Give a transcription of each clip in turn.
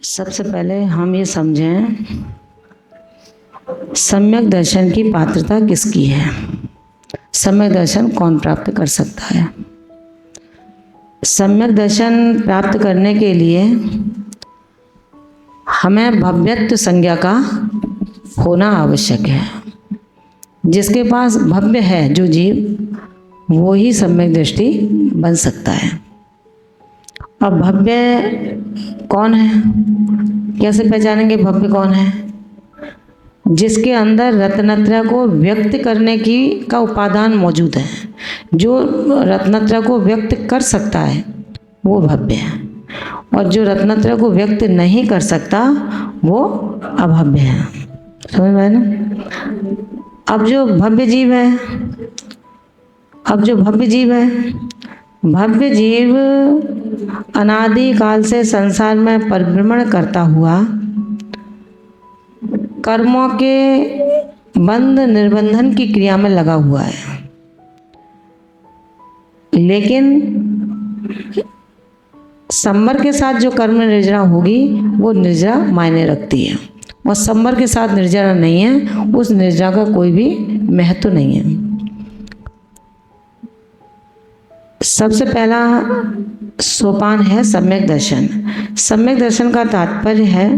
सबसे पहले हम ये समझें सम्यक दर्शन की पात्रता किसकी है। सम्यक दर्शन कौन प्राप्त कर सकता है। सम्यक दर्शन प्राप्त करने के लिए हमें भव्यत्व संज्ञा का होना आवश्यक है। जिसके पास भव्य है जो जीव, वो ही सम्यक दृष्टि बन सकता है। अब भव्य कौन है, कैसे पहचानेंगे भव्य कौन है? जिसके अंदर रत्नत्रय को व्यक्त करने का उपादान मौजूद है। जो रत्नत्रय को व्यक्त कर सकता है वो भव्य है, और जो रत्नत्रय को व्यक्त नहीं कर सकता वो अभव्य है। समझ में आया ना? अब जो भव्य जीव है, भव्य जीव अनादि काल से संसार में परिभ्रमण करता हुआ कर्मों के बंध निर्बंधन की क्रिया में लगा हुआ है। लेकिन संवर के साथ जो कर्म निर्जरा होगी वो निर्जरा मायने रखती है, और संवर के साथ निर्जरा नहीं है, उस निर्जरा का कोई भी महत्व नहीं है। सबसे पहला सोपान है सम्यक दर्शन। सम्यक दर्शन का तात्पर्य है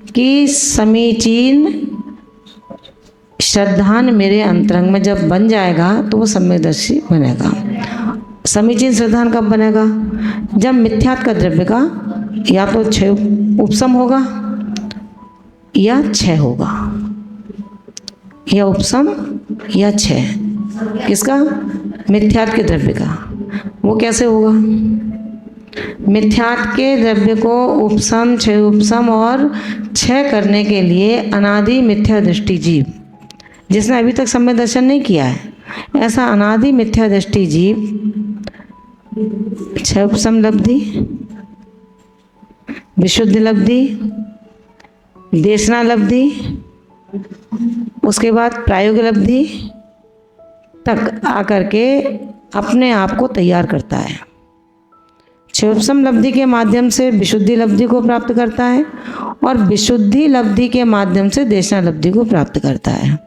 कि समीचीन श्रद्धान मेरे अंतरंग में जब बन जाएगा तो वो सम्यकदर्शी बनेगा। समीचीन श्रद्धान कब बनेगा? जब मिथ्यात्व का द्रव्य का या तो क्षय उपशम होगा या क्षय होगा, या उपशम या क्षय। किसका? मिथ्यात्व के द्रव्य का। वो कैसे होगा? मिथ्यात्व के द्रव्य को उपशम, क्षय उपशम और क्षय करने के लिए अनादि मिथ्या दृष्टि जीव, जिसने अभी तक सम्यक दर्शन नहीं किया है, ऐसा अनादि मिथ्या दृष्टि जीव क्षय उपशम लब्धि, विशुद्धि लब्धि, देशना लब्धि, उसके बाद प्रायोगिक लब्धि तक आकर के अपने आप को तैयार करता है। क्षयोपशम लब्धि के माध्यम से विशुद्धि लब्धि को प्राप्त करता है, और विशुद्धि लब्धि के माध्यम से देशना लब्धि को प्राप्त करता है।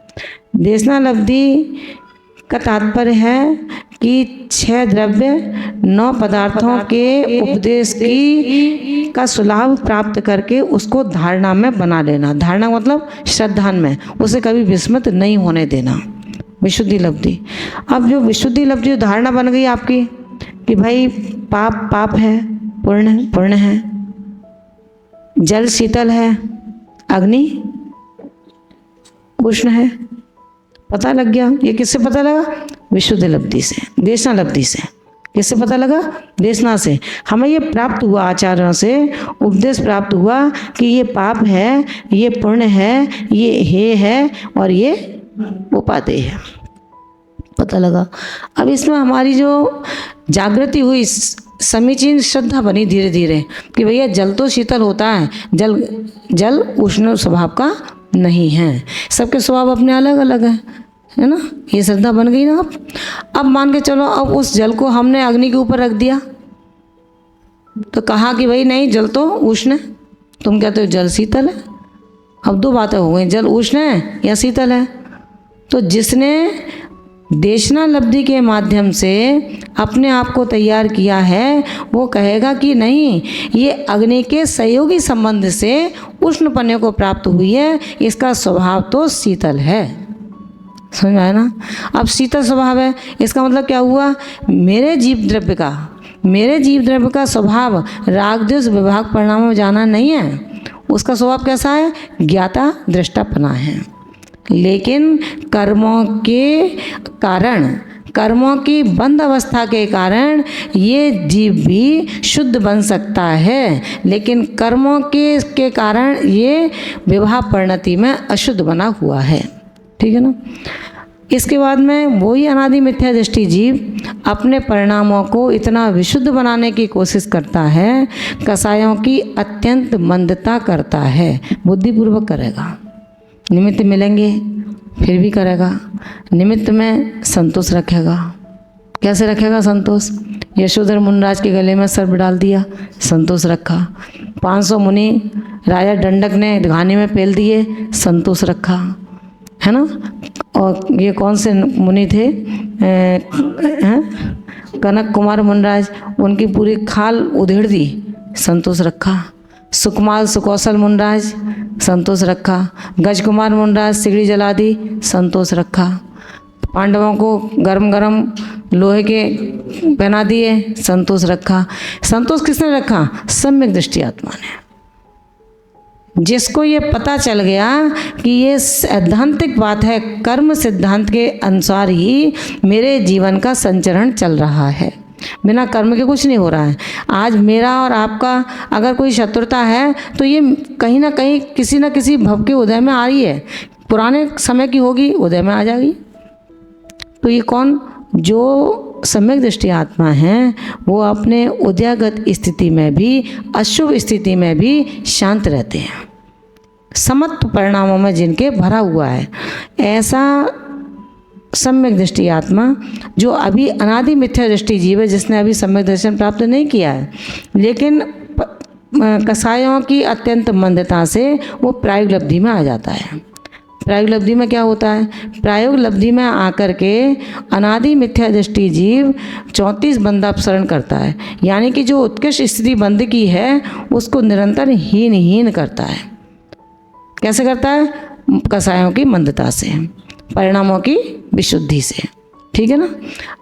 देशना लब्धि का तात्पर्य है कि 6 द्रव्य 9 पदार्थों के उपदेश का सुलाभ प्राप्त करके उसको धारणा में बना लेना। धारणा मतलब श्रद्धान में, उसे कभी विस्मृत नहीं होने देना। विशुद्धि लब्धि। अब जो विशुद्धि लब्धि धारणा बन गई आपकी कि भाई पाप है, पुण्य है, जल शीतल है, अग्नि उष्ण है, पता लग गया। ये किससे पता लगा? विशुद्धि लब्धि से, देशना लब्धि से। किससे पता लगा? देशना से। हमें ये प्राप्त हुआ, आचार्यों से उपदेश प्राप्त हुआ कि ये पाप है, ये पुण्य है, ये हे है, और ये उपादेय है। पता लगा। अब इसमें हमारी जो जागृति हुई, समीचीन श्रद्धा बनी धीरे धीरे कि भैया जल तो शीतल होता है, जल उष्ण स्वभाव का नहीं है। सबके स्वभाव अपने अलग अलग है ना? ये श्रद्धा बन गई ना। अब मान के चलो, अब उस जल को हमने अग्नि के ऊपर रख दिया तो कहा कि भाई नहीं, जल तो उष्ण है, तुम कहते हो जल शीतल है। अब 2 बातें हो गई, जल उष्ण है या शीतल है। तो जिसने देशना लब्धि के माध्यम से अपने आप को तैयार किया है वो कहेगा कि नहीं, ये अग्नि के सहयोगी संबंध से उष्णपने को प्राप्त हुई है, इसका स्वभाव तो शीतल है। समझ आया ना? अब शीतल स्वभाव है, इसका मतलब क्या हुआ? मेरे जीव द्रव्य का स्वभाव राग द्वेष विभाग परिणाम में जाना नहीं है। उसका स्वभाव कैसा है? ज्ञाता दृष्टापना है। लेकिन कर्मों की बंद अवस्था के कारण ये जीव भी शुद्ध बन सकता है, लेकिन कर्मों के कारण ये विवाह परिणति में अशुद्ध बना हुआ है। ठीक है ना? इसके बाद में वही अनादि मिथ्या दृष्टि जीव अपने परिणामों को इतना विशुद्ध बनाने की कोशिश करता है, कसायों की अत्यंत मंदता करता है। बुद्धिपूर्वक करेगा, निमित्त मिलेंगे फिर भी करेगा, निमित्त में संतोष रखेगा। कैसे रखेगा संतोष? यशोधर मुनराज के गले में सर्प डाल दिया, संतोष रखा। 500 मुनि राजा दंडक ने घानी में पेल दिए, संतोष रखा, है ना। और ये कौन से मुनि थे, कनक कुमार मुनिराज, उनकी पूरी खाल उधेड़ दी, संतोष रखा। सुकुमार सुकौशल मुनिराज, संतोष रखा। गजकुमार मुनिराज सिगड़ी जला दी, संतोष रखा। पांडवों को गरम गरम लोहे के पहना दिए, संतोष रखा। संतोष किसने रखा? सम्यक दृष्टि आत्मा ने। जिसको ये पता चल गया कि ये सैद्धांतिक बात है, कर्म सिद्धांत के अनुसार ही मेरे जीवन का संचरण चल रहा है, बिना कर्म के कुछ नहीं हो रहा है। आज मेरा और आपका अगर कोई शत्रुता है तो ये कहीं ना कहीं किसी न किसी भव के उदय में आ रही है, पुराने समय की होगी, उदय में आ जाएगी। तो ये कौन? जो सम्यक दृष्टि आत्मा है वो अपने उदयगत स्थिति में भी, अशुभ स्थिति में भी शांत रहते हैं, समत्व परिणामों में जिनके भरा हुआ है। ऐसा सम्यक दृष्टि आत्मा जो अभी अनादि मिथ्या दृष्टि जीव है, जिसने अभी सम्यक दर्शन प्राप्त नहीं किया है, लेकिन कसायों की अत्यंत मंदता से वो प्रायोग लब्धि में आ जाता है। प्रायोग लब्धि में क्या होता है? प्रायोग लब्धि में आकर के अनादि मिथ्या दृष्टि जीव 34 बंध अपसरण करता है, यानी कि जो उत्कृष्ट स्थिति बंध की है उसको निरंतर हीन करता है। कैसे करता है? कसायों की मंदता से, परिणामों की विशुद्धि से, ठीक है ना।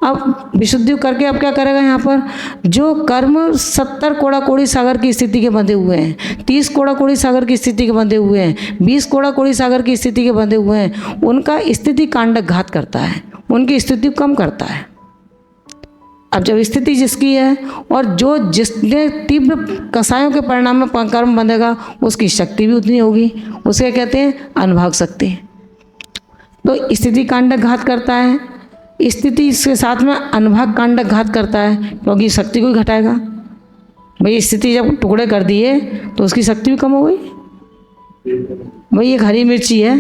अब विशुद्धि करके अब क्या करेगा? यहाँ पर जो कर्म 70 कोड़ा कोड़ी सागर की स्थिति के बंधे हुए हैं, 30 कोड़ा कोड़ी सागर की स्थिति के बंधे हुए हैं, 20 कोड़ा कोड़ी सागर की स्थिति के बंधे हुए हैं, उनका स्थिति कांडक घात करता है, उनकी स्थिति कम करता है। अब जब स्थिति जिसकी है और जो जिसने तीव्र कसायों के परिणाम में कर्म बंधेगा, उसकी शक्ति भी उतनी होगी, उसे कहते हैं अनुभाग शक्ति। तो स्थिति कांडक घात करता है, स्थिति इसके साथ में अनुभाग कांडक घात करता है, क्योंकि शक्ति को ही घटाएगा। भाई स्थिति जब टुकड़े कर दिए तो उसकी शक्ति भी कम हो गई। भाई एक हरी मिर्ची है,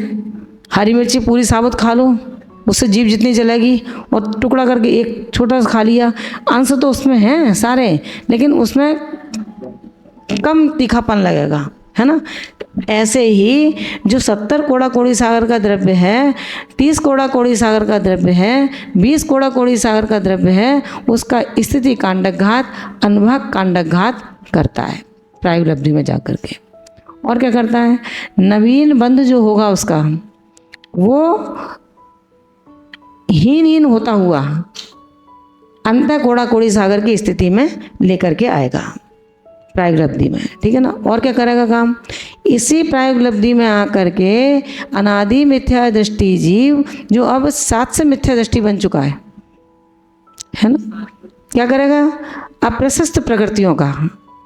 हरी मिर्ची पूरी साबुत खा लो, उससे जीभ जितनी जलेगी, और टुकड़ा करके एक छोटा सा खा लिया, अंश तो उसमें है सारे, लेकिन उसमें कम तीखापन लगेगा, है ना। ऐसे ही जो 70 कोड़ा कोड़ी सागर का द्रव्य है, 30 कोड़ा कोड़ी सागर का द्रव्य है, 20 कोड़ा कोड़ी सागर का द्रव्य है, उसका स्थिति कांडक घात, अनुभाग कांडक घात करता है प्रायोग लब्धि में जाकर के। और क्या करता है? नवीन बंध जो होगा उसका वो हीन होता हुआ अंत कोड़ा कोड़ी सागर की स्थिति में लेकर के आएगा प्रायोग लब्धि में, ठीक है ना। और क्या करेगा काम? इसी प्रायोग लब्धि में आकर के अनादि मिथ्या दृष्टि जीव जो अब 7 से मिथ्या दृष्टि बन चुका है ना, क्या करेगा? अप्रशस्त प्रकृतियों का,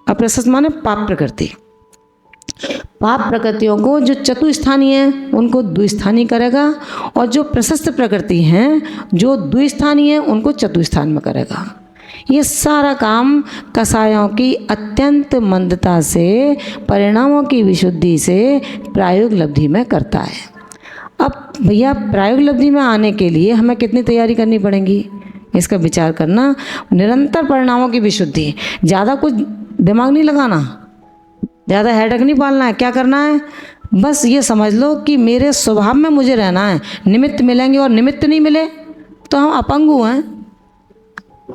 अप्रशस्त माने पाप प्रकृति, पाप प्रकृतियों को जो चतुस्थानीय है उनको द्विस्थानी करेगा, और जो प्रशस्त प्रकृति हैं जो द्विस्थानीय है उनको चतुस्थान में करेगा। ये सारा काम कसायों की अत्यंत मंदता से, परिणामों की विशुद्धि से प्रायोग लब्धि में करता है। अब भैया प्रायोग लब्धि में आने के लिए हमें कितनी तैयारी करनी पड़ेगी, इसका विचार करना। निरंतर परिणामों की विशुद्धि, ज़्यादा कुछ दिमाग नहीं लगाना, ज़्यादा हेडेक नहीं पालना है। क्या करना है? बस ये समझ लो कि मेरे स्वभाव में मुझे रहना है। निमित्त मिलेंगे और निमित्त नहीं मिले तो हम अपंगु हैं,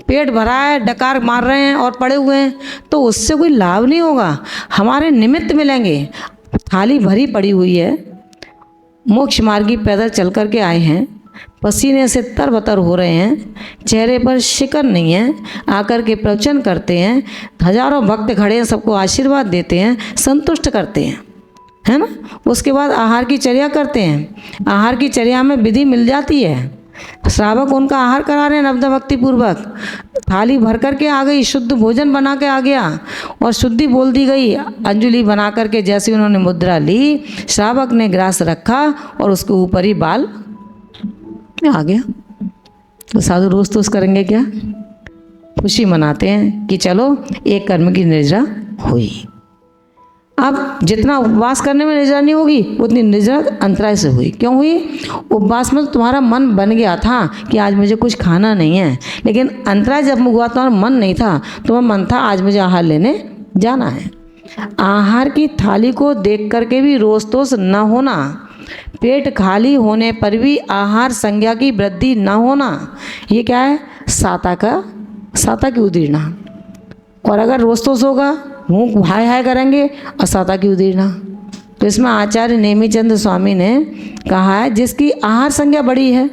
पेट भरा है, डकार मार रहे हैं और पड़े हुए हैं, तो उससे कोई लाभ नहीं होगा। हमारे निमित्त मिलेंगे। थाली भरी पड़ी हुई है, मोक्ष मार्गी पैदल चल कर के आए हैं, पसीने से तरबतर हो रहे हैं, चेहरे पर शिकन नहीं है, आकर के प्रवचन करते हैं, हजारों भक्त खड़े हैं, सबको आशीर्वाद देते हैं, संतुष्ट करते हैं, है ना। उसके बाद आहार की चर्या करते हैं। आहार की चर्या में विधि मिल जाती है, श्रावक उनका आहार करा रहे हैं नवदा भक्ति पूर्वक। थाली भर करके आ गई, शुद्ध भोजन बना के आ गया और शुद्धि बोल दी गई। अंजलि बना करके जैसे उन्होंने मुद्रा ली, श्रावक ने ग्रास रखा और उसके ऊपर ही बाल आ गया। तो साधु रोज तो करेंगे क्या? खुशी मनाते हैं कि चलो एक कर्म की निर्जरा हुई। अब जितना उपवास करने में निर्जरा नहीं होगी, उतनी निर्जरा अंतराय से हुई। क्यों हुई? उपवास में तो तुम्हारा मन बन गया था कि आज मुझे कुछ खाना नहीं है, लेकिन अंतराय जब हुआ तुम्हारा मन नहीं था, तुम्हारा मन था आज मुझे आहार लेने जाना है। आहार की थाली को देख करके भी रोष तोष न होना, पेट खाली होने पर भी आहार संज्ञा की वृद्धि न होना, ये क्या है? साता की उदीर्णा। और अगर रोष तोष होगा, मुँह हाय हाय करेंगे, असाता की उदीर्णा। तो इसमें आचार्य नेमिचंद स्वामी ने कहा है, जिसकी आहार संज्ञा बड़ी है,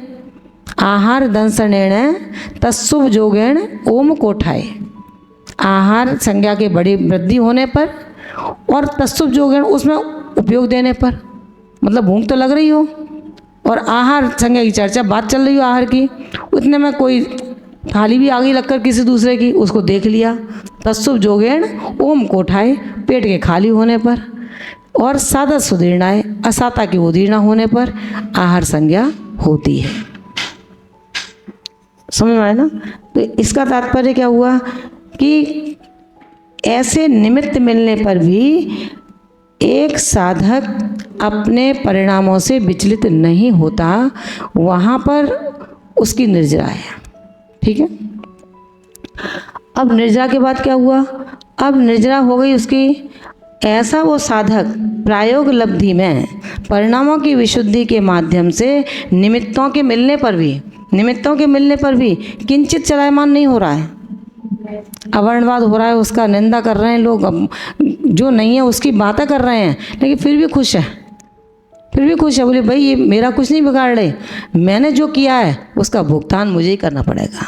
आहार दंसनेण तत्सुभ जोगेण ओम कोठाए। आहार संज्ञा के बड़ी वृद्धि होने पर और तत्सुभ जोगेण उसमें उपयोग देने पर, मतलब भूख तो लग रही हो और आहार संज्ञा की चर्चा, बात चल रही हो आहार की, उतने में कोई थाली भी आगे लगकर किसी दूसरे की, उसको देख लिया। तत्सुभ जोगेण ओम कोठाए, पेट के खाली होने पर, और सादा सुदीर्णाए, असाता की उदीर्णा होने पर आहार संज्ञा होती है। समझ में आया ना? तो इसका तात्पर्य क्या हुआ कि ऐसे निमित्त मिलने पर भी एक साधक अपने परिणामों से विचलित नहीं होता, वहाँ पर उसकी निर्जरा है। ठीक है। अब निर्जरा के बाद क्या हुआ? अब निर्जरा हो गई उसकी। ऐसा वो साधक प्रायोग लब्धि में परिणामों की विशुद्धि के माध्यम से निमित्तों के मिलने पर भी किंचित चलायमान नहीं हो रहा है। अवर्णवाद हो रहा है, उसका निंदा कर रहे हैं लोग, जो नहीं है उसकी बातें कर रहे हैं, लेकिन फिर भी खुश है। बोले भाई ये मेरा कुछ नहीं बिगाड़ रहे, मैंने जो किया है उसका भुगतान मुझे ही करना पड़ेगा,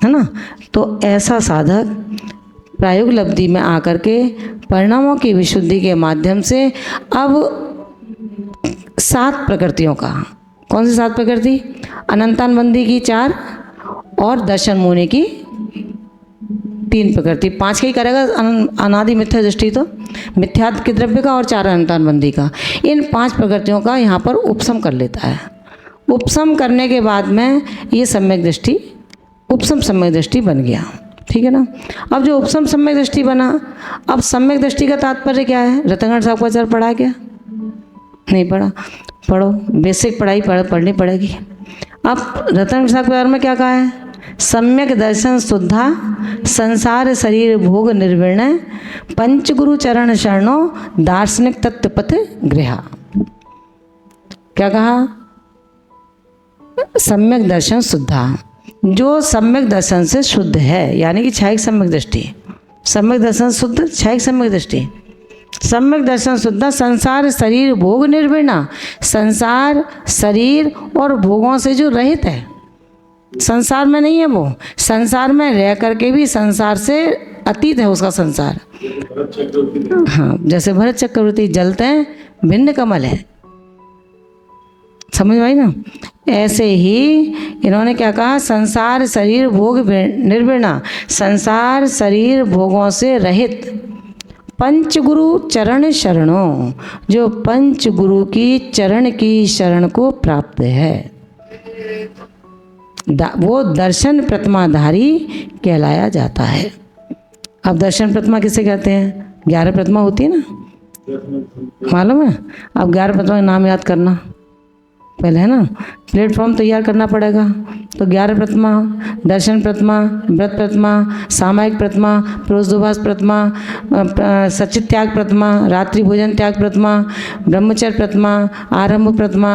है ना। तो ऐसा साधक प्रायोग लब्धि में आकर के परिणामों की विशुद्धि के माध्यम से अब 7 प्रकृतियों का, कौन सी 7 प्रकृति? अनंतानबंदी की 4 और दर्शन मुनि की 3 प्रकृति, 5 का ही करेगा अनादि मिथ्या दृष्टि, तो मिथ्यात्व के द्रव्य का और 4 अनंतानबंदी का। इन 5 प्रकृतियों का यहाँ पर उपशम कर लेता है। उपशम करने के बाद में ये सम्यक दृष्टि, उपशम सम्यक दृष्टि बन गया। ठीक है ना। अब जो उपशम सम्यक दृष्टि बना, अब सम्यक दृष्टि का तात्पर्य क्या है? रतनगढ़ साहब का आचार्य पढ़ा क्या? नहीं पढ़ा, पढ़ो, बेसिक पढ़ाई पढ़नी पड़ेगी। अब रतनगढ़ साहब के बारे में क्या कहा है? सम्यक दर्शन शुद्धा संसार शरीर भोग निर्विणय पंचगुरु चरण शरणों दार्शनिक तत्वपथ गृहा। क्या कहा? सम्यक दर्शन शुद्धा, जो सम्यक दर्शन से शुद्ध है, यानी कि छायिक सम्यक दृष्टि। सम्यक दर्शन शुद्ध, छायिक सम्यक दृष्टि। सम्यक दर्शन शुद्ध संसार शरीर भोग निर्विणा, संसार शरीर और भोगों से जो रहित है, संसार में नहीं है वो, संसार में रह करके भी संसार से अतीत है उसका संसार। हाँ, जैसे भरत चक्रवर्ती जलते हैं भिन्न कमल है, समझ में आई ना। ऐसे ही इन्होंने क्या कहा? संसार शरीर भोग निर्विणा, संसार शरीर भोगों से रहित पंचगुरु चरण शरणों, जो पंचगुरु की चरण की शरण को प्राप्त है, वो दर्शन प्रतिमाधारी कहलाया जाता है। अब दर्शन प्रतिमा किसे कहते हैं? 11 प्रतिमा होती है ना, मालूम है? अब 11 प्रतिमा का नाम याद करना पहले, है ना। प्लेटफॉर्म तैयार करना पड़ेगा। तो 11 प्रतिमा: दर्शन प्रतिमा, व्रत प्रतिमा, सामायिक प्रतिमा, प्रोषदोभास प्रतिमा, सचित त्याग प्रतिमा, रात्रि भोजन त्याग प्रतिमा, ब्रह्मचर्य प्रतिमा, आरंभ प्रतिमा,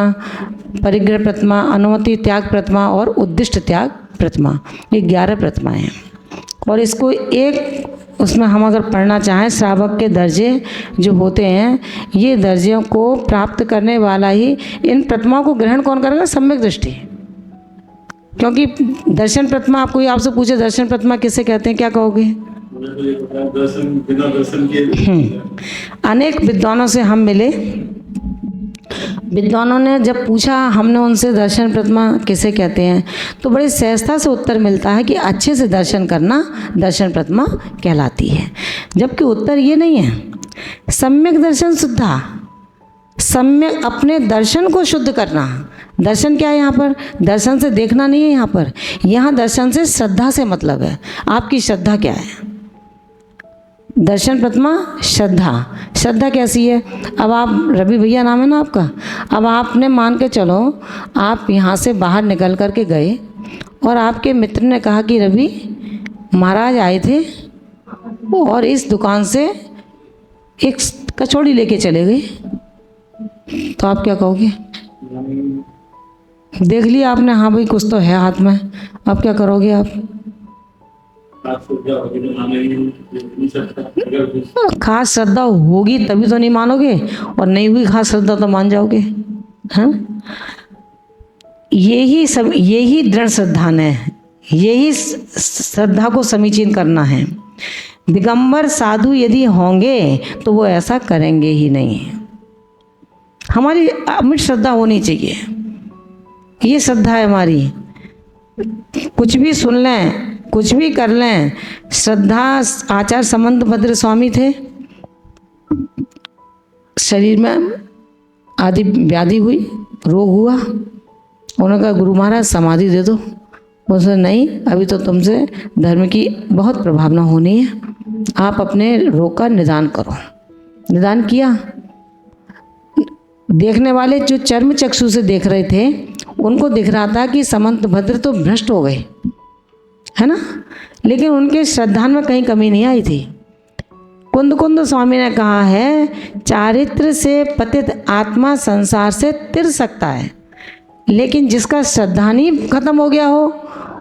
परिग्रह प्रतिमा, अनुमति त्याग प्रतिमा और उद्दिष्ट त्याग प्रतिमा। ये 11 प्रतिमाएँ हैं। और इसको एक उसमें हम अगर पढ़ना चाहें, श्रावक के दर्जे जो होते हैं, ये दर्जों को प्राप्त करने वाला ही इन प्रतिमाओं को ग्रहण कौन करेगा? सम्यक दृष्टि। क्योंकि दर्शन प्रतिमा, आप कोई आपसे पूछे दर्शन प्रतिमा किसे कहते हैं, क्या कहोगे? दर्शन बिना दर्शन के। अनेक विद्वानों से हम मिले, विद्वानों ने जब पूछा हमने उनसे दर्शन प्रतिमा किसे कहते हैं, तो बड़ी सहजता से उत्तर मिलता है कि अच्छे से दर्शन करना दर्शन प्रतिमा कहलाती है। जबकि उत्तर ये नहीं है। सम्यक दर्शन शुद्धा, सम्यक अपने दर्शन को शुद्ध करना। दर्शन क्या है यहाँ पर? दर्शन से देखना नहीं है यहाँ पर, यहाँ दर्शन से श्रद्धा से मतलब है। आपकी श्रद्धा क्या है? दर्शन प्रतिमा श्रद्धा। श्रद्धा कैसी है? अब आप, रवि भैया नाम है ना आपका, अब आपने मान के चलो आप यहाँ से बाहर निकल कर के गए और आपके मित्र ने कहा कि रवि महाराज आए थे और इस दुकान से एक कचौड़ी लेके चले गए, तो आप क्या कहोगे? देख लिया आपने, हाँ भाई कुछ तो है हाथ में, अब क्या करोगे आप? खास श्रद्धा होगी तभी तो नहीं मानोगे, और नहीं हुई खास श्रद्धा तो मान जाओगे। हाँ, यही दृढ़ श्रद्धान है, यही श्रद्धा को समीचीन करना है। दिगंबर साधु यदि होंगे तो वो ऐसा करेंगे ही नहीं। हमारी अमिट श्रद्धा होनी चाहिए, ये श्रद्धा है हमारी। कुछ भी सुन लें, कुछ भी कर लें, श्रद्धा। आचार्य समंत भद्र स्वामी थे, शरीर में आदि व्याधि हुई, रोग हुआ, उन्होंने कहा गुरु महाराज समाधि दे दो। उसने नहीं, अभी तो तुमसे धर्म की बहुत प्रभावना होनी है, आप अपने रोग का निदान करो। निदान किया। देखने वाले जो चर्म चक्षु से देख रहे थे उनको दिख रहा था कि समंत भद्र तो भ्रष्ट हो गए, है ना, लेकिन उनके श्रद्धा में कहीं कमी नहीं आई थी। कुंद कुंद स्वामी ने कहा है, चारित्र से पतित आत्मा संसार से तिर सकता है, लेकिन जिसका श्रद्धा नहीं खत्म हो गया हो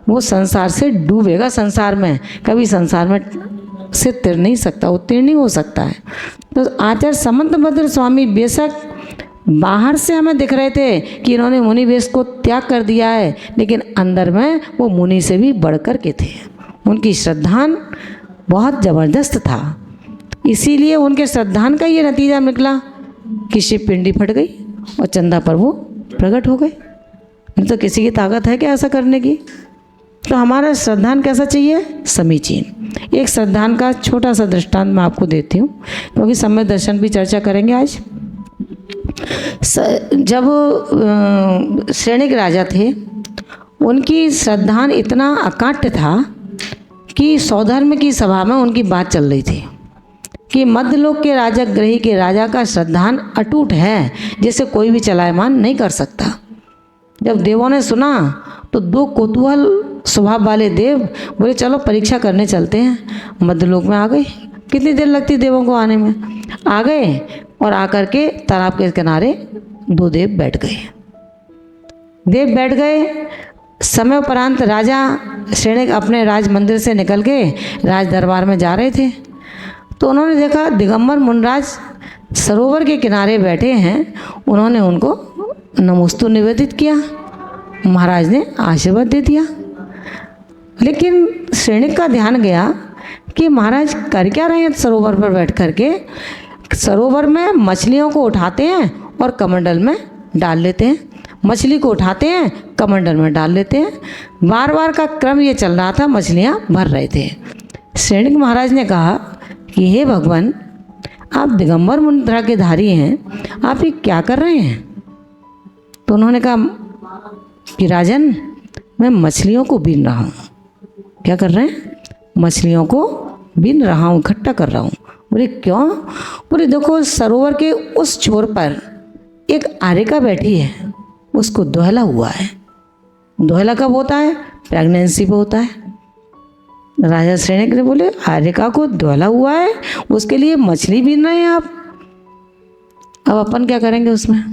वो संसार से डूबेगा। संसार में कभी संसार में से तिर नहीं सकता, उत्तीर्ण नहीं हो सकता है। तो आचार्य समंत भद्र स्वामी बेशक बाहर से हमें दिख रहे थे कि इन्होंने मुनि वेश को त्याग कर दिया है, लेकिन अंदर में वो मुनि से भी बढ़कर के थे। उनकी श्रद्धान बहुत ज़बरदस्त था, इसीलिए उनके श्रद्धान का ये नतीजा निकला कि शिव पिंडी फट गई और चंदा पर वो प्रकट हो गए। नहीं तो किसी की ताकत है क्या ऐसा करने की? तो हमारा श्रद्धान कैसा चाहिए? समीचीन। एक श्रद्धान का छोटा सा दृष्टांत मैं आपको देती हूँ, क्योंकि समय दर्शन भी चर्चा करेंगे आज। जब श्रेणिक राजा थे, उनकी श्रद्धान इतना अकाट्य था कि सौधर्म की सभा में उनकी बात चल रही थी कि मध्यलोक के राजा ग्रही के राजा का श्रद्धान अटूट है, जिसे कोई भी चलायमान नहीं कर सकता। जब देवों ने सुना तो दो कौतूहल स्वभाव वाले देव बोले चलो परीक्षा करने चलते हैं। मध्यलोक में आ गए। कितनी देर लगती देवों को आने में? आ गए और आकर के तालाब के किनारे दो देव बैठ गए। देव बैठ गए। समय उपरांत राजा श्रेणिक अपने राज मंदिर से निकल के राज दरबार में जा रहे थे, तो उन्होंने देखा दिगंबर मुनराज सरोवर के किनारे बैठे हैं। उन्होंने उनको नमोस्तु निवेदित किया, महाराज ने आशीर्वाद दे दिया। लेकिन श्रेणिक का ध्यान गया कि महाराज कर क्या रहे हैं सरोवर पर बैठ कर के? सरोवर में मछलियों को उठाते हैं और कमंडल में डाल लेते हैं, मछली को उठाते हैं कमंडल में डाल लेते हैं। बार बार का क्रम ये चल रहा था, मछलियाँ भर रहे थे। श्रेणिक महाराज ने कहा कि हे भगवान, आप दिगंबर मुद्रा के धारी हैं, आप ये क्या कर रहे हैं? तो उन्होंने कहा कि राजन, मैं मछलियों को बीन रहा हूँ। क्या कर रहे हैं? मछलियों को बीन रहा हूँ, इकट्ठा कर रहा हूँ। बोले क्यों? बोले देखो सरोवर के उस छोर पर एक आरिका बैठी है, उसको दोहला हुआ है। दोहला कब होता है? प्रेगनेंसी पे होता है। राजा श्रेणिक ने बोले आरिका को दोहला हुआ है, उसके लिए मछली बीन रहे हैं आप। अब अपन क्या करेंगे उसमें?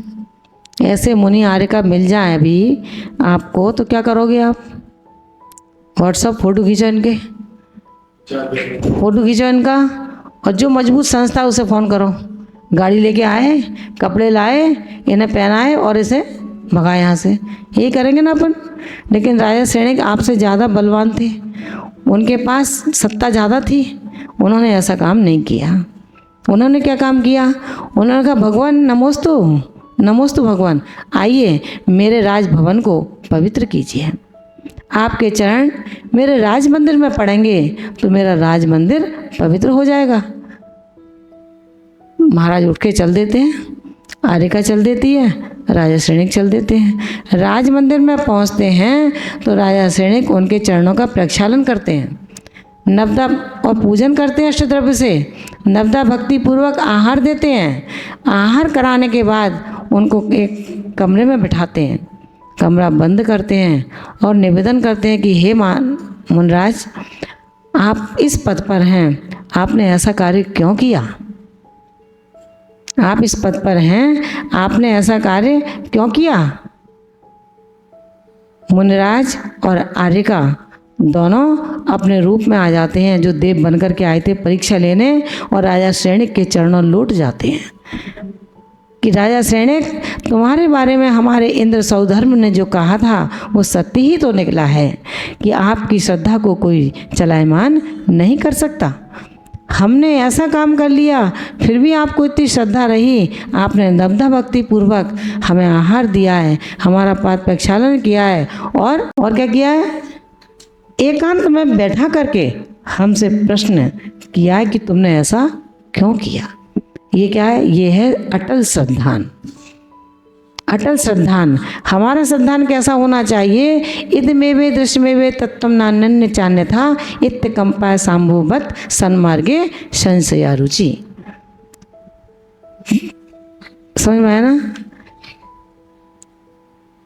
ऐसे मुनि आरिका मिल जाए अभी आपको तो क्या करोगे आप? व्हाट्सअप फोटो खींचो इनके, फोटो खींचो इनका, और जो मजबूत संस्था उसे फ़ोन करो। गाड़ी लेके आए, कपड़े लाए, इन्हें पहनाए और इसे भगाए यहाँ से। यही करेंगे ना अपन। लेकिन राजा श्रेणिक आपसे ज़्यादा बलवान थे, उनके पास सत्ता ज़्यादा थी, उन्होंने ऐसा काम नहीं किया। उन्होंने क्या काम किया? उन्होंने कहा भगवान नमोस्तु, नमोस्तु भगवान, आइए मेरे राजभवन को पवित्र कीजिए। आपके चरण मेरे राज मंदिर में पड़ेंगे तो मेरा राज मंदिर पवित्र हो जाएगा। महाराज उठ के चल देते हैं, आरिका चल देती है, राजा श्रेणिक चल देते हैं। राज मंदिर में पहुंचते हैं तो राजा श्रेणिक उनके चरणों का प्रक्षालन करते हैं, नवदा और पूजन करते हैं अष्टद्रव्य से, नवदा भक्ति पूर्वक आहार देते हैं। आहार कराने के बाद उनको एक कमरे में बिठाते हैं, कमरा बंद करते हैं और निवेदन करते हैं कि हे मुनराज, आप इस पद पर हैं, आपने ऐसा कार्य क्यों किया? आप इस पद पर हैं, आपने ऐसा कार्य क्यों किया? मुनिराज और आर्यिका दोनों अपने रूप में आ जाते हैं, जो देव बनकर के आए थे परीक्षा लेने, और राजा श्रेणिक के चरणों लौट जाते हैं कि राजा श्रेणिक, तुम्हारे बारे में हमारे इंद्र सौधर्म ने जो कहा था वो सत्य ही तो निकला है कि आपकी श्रद्धा को कोई चलायमान नहीं कर सकता। हमने ऐसा काम कर लिया, फिर भी आपको इतनी श्रद्धा रही, आपने नवधा भक्ति पूर्वक हमें आहार दिया है, हमारा पाद प्रक्षालन किया है, और क्या किया है? एकांत में बैठा करके हमसे प्रश्न किया है कि तुमने ऐसा क्यों किया। ये क्या है? ये है अटल श्रद्धान। अटल श्रद्धान। हमारा श्रद्धान कैसा होना चाहिए? इदमेवे दृश्यमेवे तत्त्वं नान्यं चान्यथा इत्यकंपाय सांभोवत् सन्मार्गे संशया रुचि। समझ में आया ना?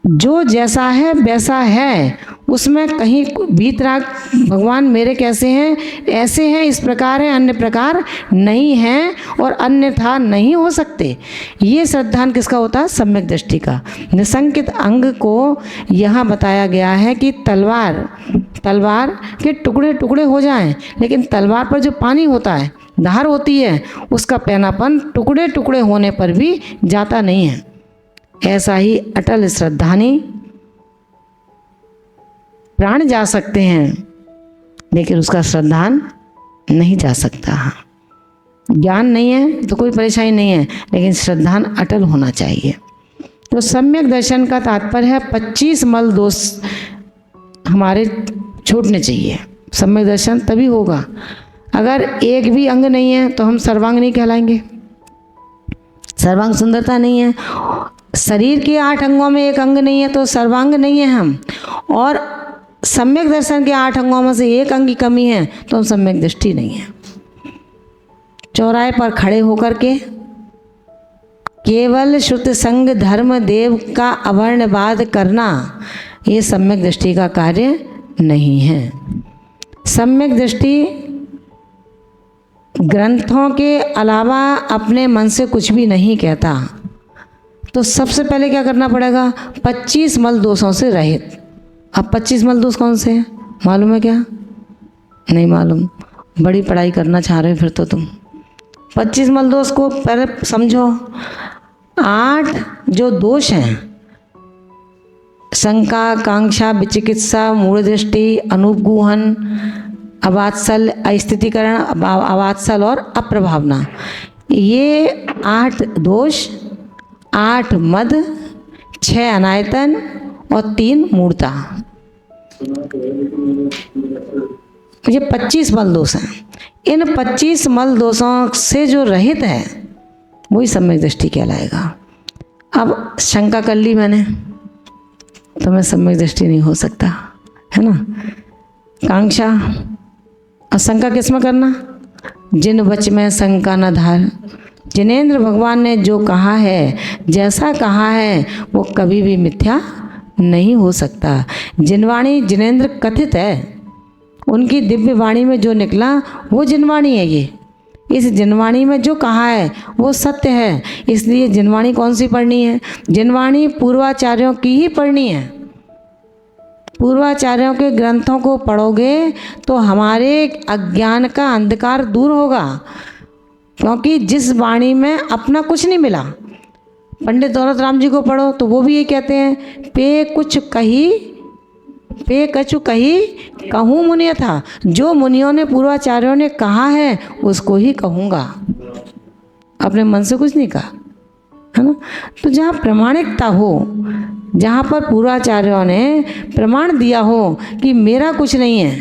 जो जैसा है वैसा है, उसमें कहीं भीतराग भगवान मेरे कैसे हैं, ऐसे हैं, इस प्रकार है, अन्य प्रकार नहीं हैं और अन्यथा नहीं हो सकते। ये श्रद्धान किसका होता है? सम्यक दृष्टि का। निसंकित अंग को यहाँ बताया गया है कि तलवार के टुकड़े टुकड़े हो जाएं, लेकिन तलवार पर जो पानी होता है, धार होती है, उसका पैनापन टुकड़े टुकड़े होने पर भी जाता नहीं है। ऐसा ही अटल श्रद्धानी प्राण जा सकते हैं, लेकिन उसका श्रद्धान नहीं जा सकता। ज्ञान नहीं है तो कोई परेशानी नहीं है, लेकिन श्रद्धान अटल होना चाहिए। तो सम्यक दर्शन का तात्पर्य है 25 मल दोष हमारे छूटने चाहिए। सम्यक दर्शन तभी होगा, अगर एक भी अंग नहीं है तो हम सर्वांग नहीं कहलाएंगे। सर्वांग सुंदरता नहीं है। शरीर के 8 अंगों में एक अंग नहीं है तो सर्वांग नहीं है हम, और सम्यक दर्शन के 8 अंगों में से एक अंग की कमी है तो हम सम्यक दृष्टि नहीं है। चौराहे पर खड़े होकर के केवल श्रुत संग धर्म देव का अवर्णवाद करना, ये सम्यक दृष्टि का कार्य नहीं है। सम्यक दृष्टि ग्रंथों के अलावा अपने मन से कुछ भी नहीं कहता। तो सबसे पहले क्या करना पड़ेगा? 25 मल दोषों से रहित। अब 25 मल दोष कौन से हैं मालूम है क्या? नहीं मालूम। बड़ी पढ़ाई करना चाह रहे हो फिर तो तुम। 25 मल दोष को पहले समझो। 8 जो दोष हैं, शंका, कांक्षा, विचिकित्सा, मूढ़ दृष्टि, अनुपगूहन, अवात्सल, अस्थितिकरण, अवात्सल और अप्रभावना, ये 8 दोष, 8 मद, 6 अनायतन और 3 मूर्ता, ये 25 मल दोष हैं। इन 25 मल दोषों से जो रहित है वही सम्यक दृष्टि कहलाएगा। अब शंका कर ली मैंने तो मैं सम्यक दृष्टि नहीं हो सकता, है ना। कांक्षा, और शंका किस में करना? जिन वच में शंका न धार। जिनेंद्र भगवान ने जो कहा है, जैसा कहा है, वो कभी भी मिथ्या नहीं हो सकता। जिनवाणी जिनेंद्र कथित है, उनकी दिव्य वाणी में जो निकला वो जिनवाणी है। ये इस जिनवाणी में जो कहा है वो सत्य है, इसलिए जिनवाणी कौन सी पढ़नी है? जिनवाणी पूर्वाचार्यों की ही पढ़नी है। पूर्वाचार्यों के ग्रंथों को पढ़ोगे तो हमारे अज्ञान का अंधकार दूर होगा, क्योंकि जिस वाणी में अपना कुछ नहीं मिला। पंडित दौलत राम जी को पढ़ो तो वो भी ये कहते हैं, पे कुछ कही पे कछु कही कहूँ मुनिय था। जो मुनियों ने पूर्वाचार्यों ने कहा है उसको ही कहूँगा, अपने मन से कुछ नहीं कहा, है ना। तो जहाँ प्रामाणिकता हो, जहाँ पर पूर्वाचार्यों ने प्रमाण दिया हो कि मेरा कुछ नहीं है,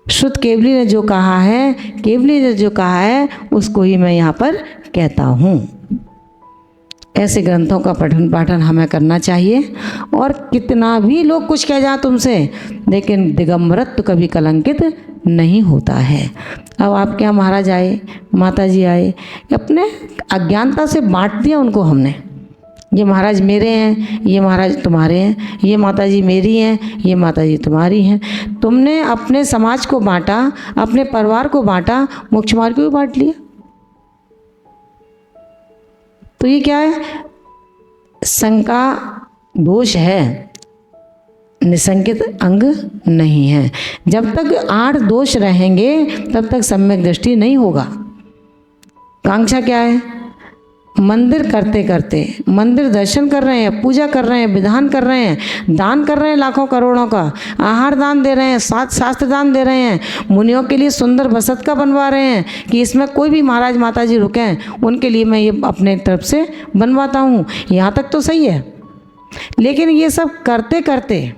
शुद्ध केवली ने जो कहा है, केवली ने जो कहा है, उसको ही मैं यहाँ पर कहता हूँ। ऐसे ग्रंथों का पठन पाठन हमें करना चाहिए। और कितना भी लोग कुछ कह जाए तुमसे, लेकिन दिगंबरत्व कभी कलंकित नहीं होता है। अब आपके यहाँ महाराज आए, माता जी आए, अपने अज्ञानता से बांट दिया उनको हमने। ये महाराज मेरे हैं, ये महाराज तुम्हारे हैं, ये माता जी मेरी हैं, ये माता जी तुम्हारी हैं। तुमने अपने समाज को बांटा, अपने परिवार को बांटा, मोक्ष मार्ग को भी बांट लिया। तो ये क्या है? शंका दोष है, निसंकित अंग नहीं है। जब तक 8 दोष रहेंगे तब तक सम्यक दृष्टि नहीं होगा। कांक्षा क्या है? मंदिर करते करते, मंदिर दर्शन कर रहे हैं, पूजा कर रहे हैं, विधान कर रहे हैं, दान कर रहे हैं लाखों करोड़ों का, आहार दान दे रहे हैं, शास्त्र दान दे रहे हैं, मुनियों के लिए सुंदर बसत का बनवा रहे हैं कि इसमें कोई भी महाराज माता जी रुकें, उनके लिए मैं ये अपने तरफ से बनवाता हूँ। यहाँ तक तो सही है, लेकिन ये सब करते करते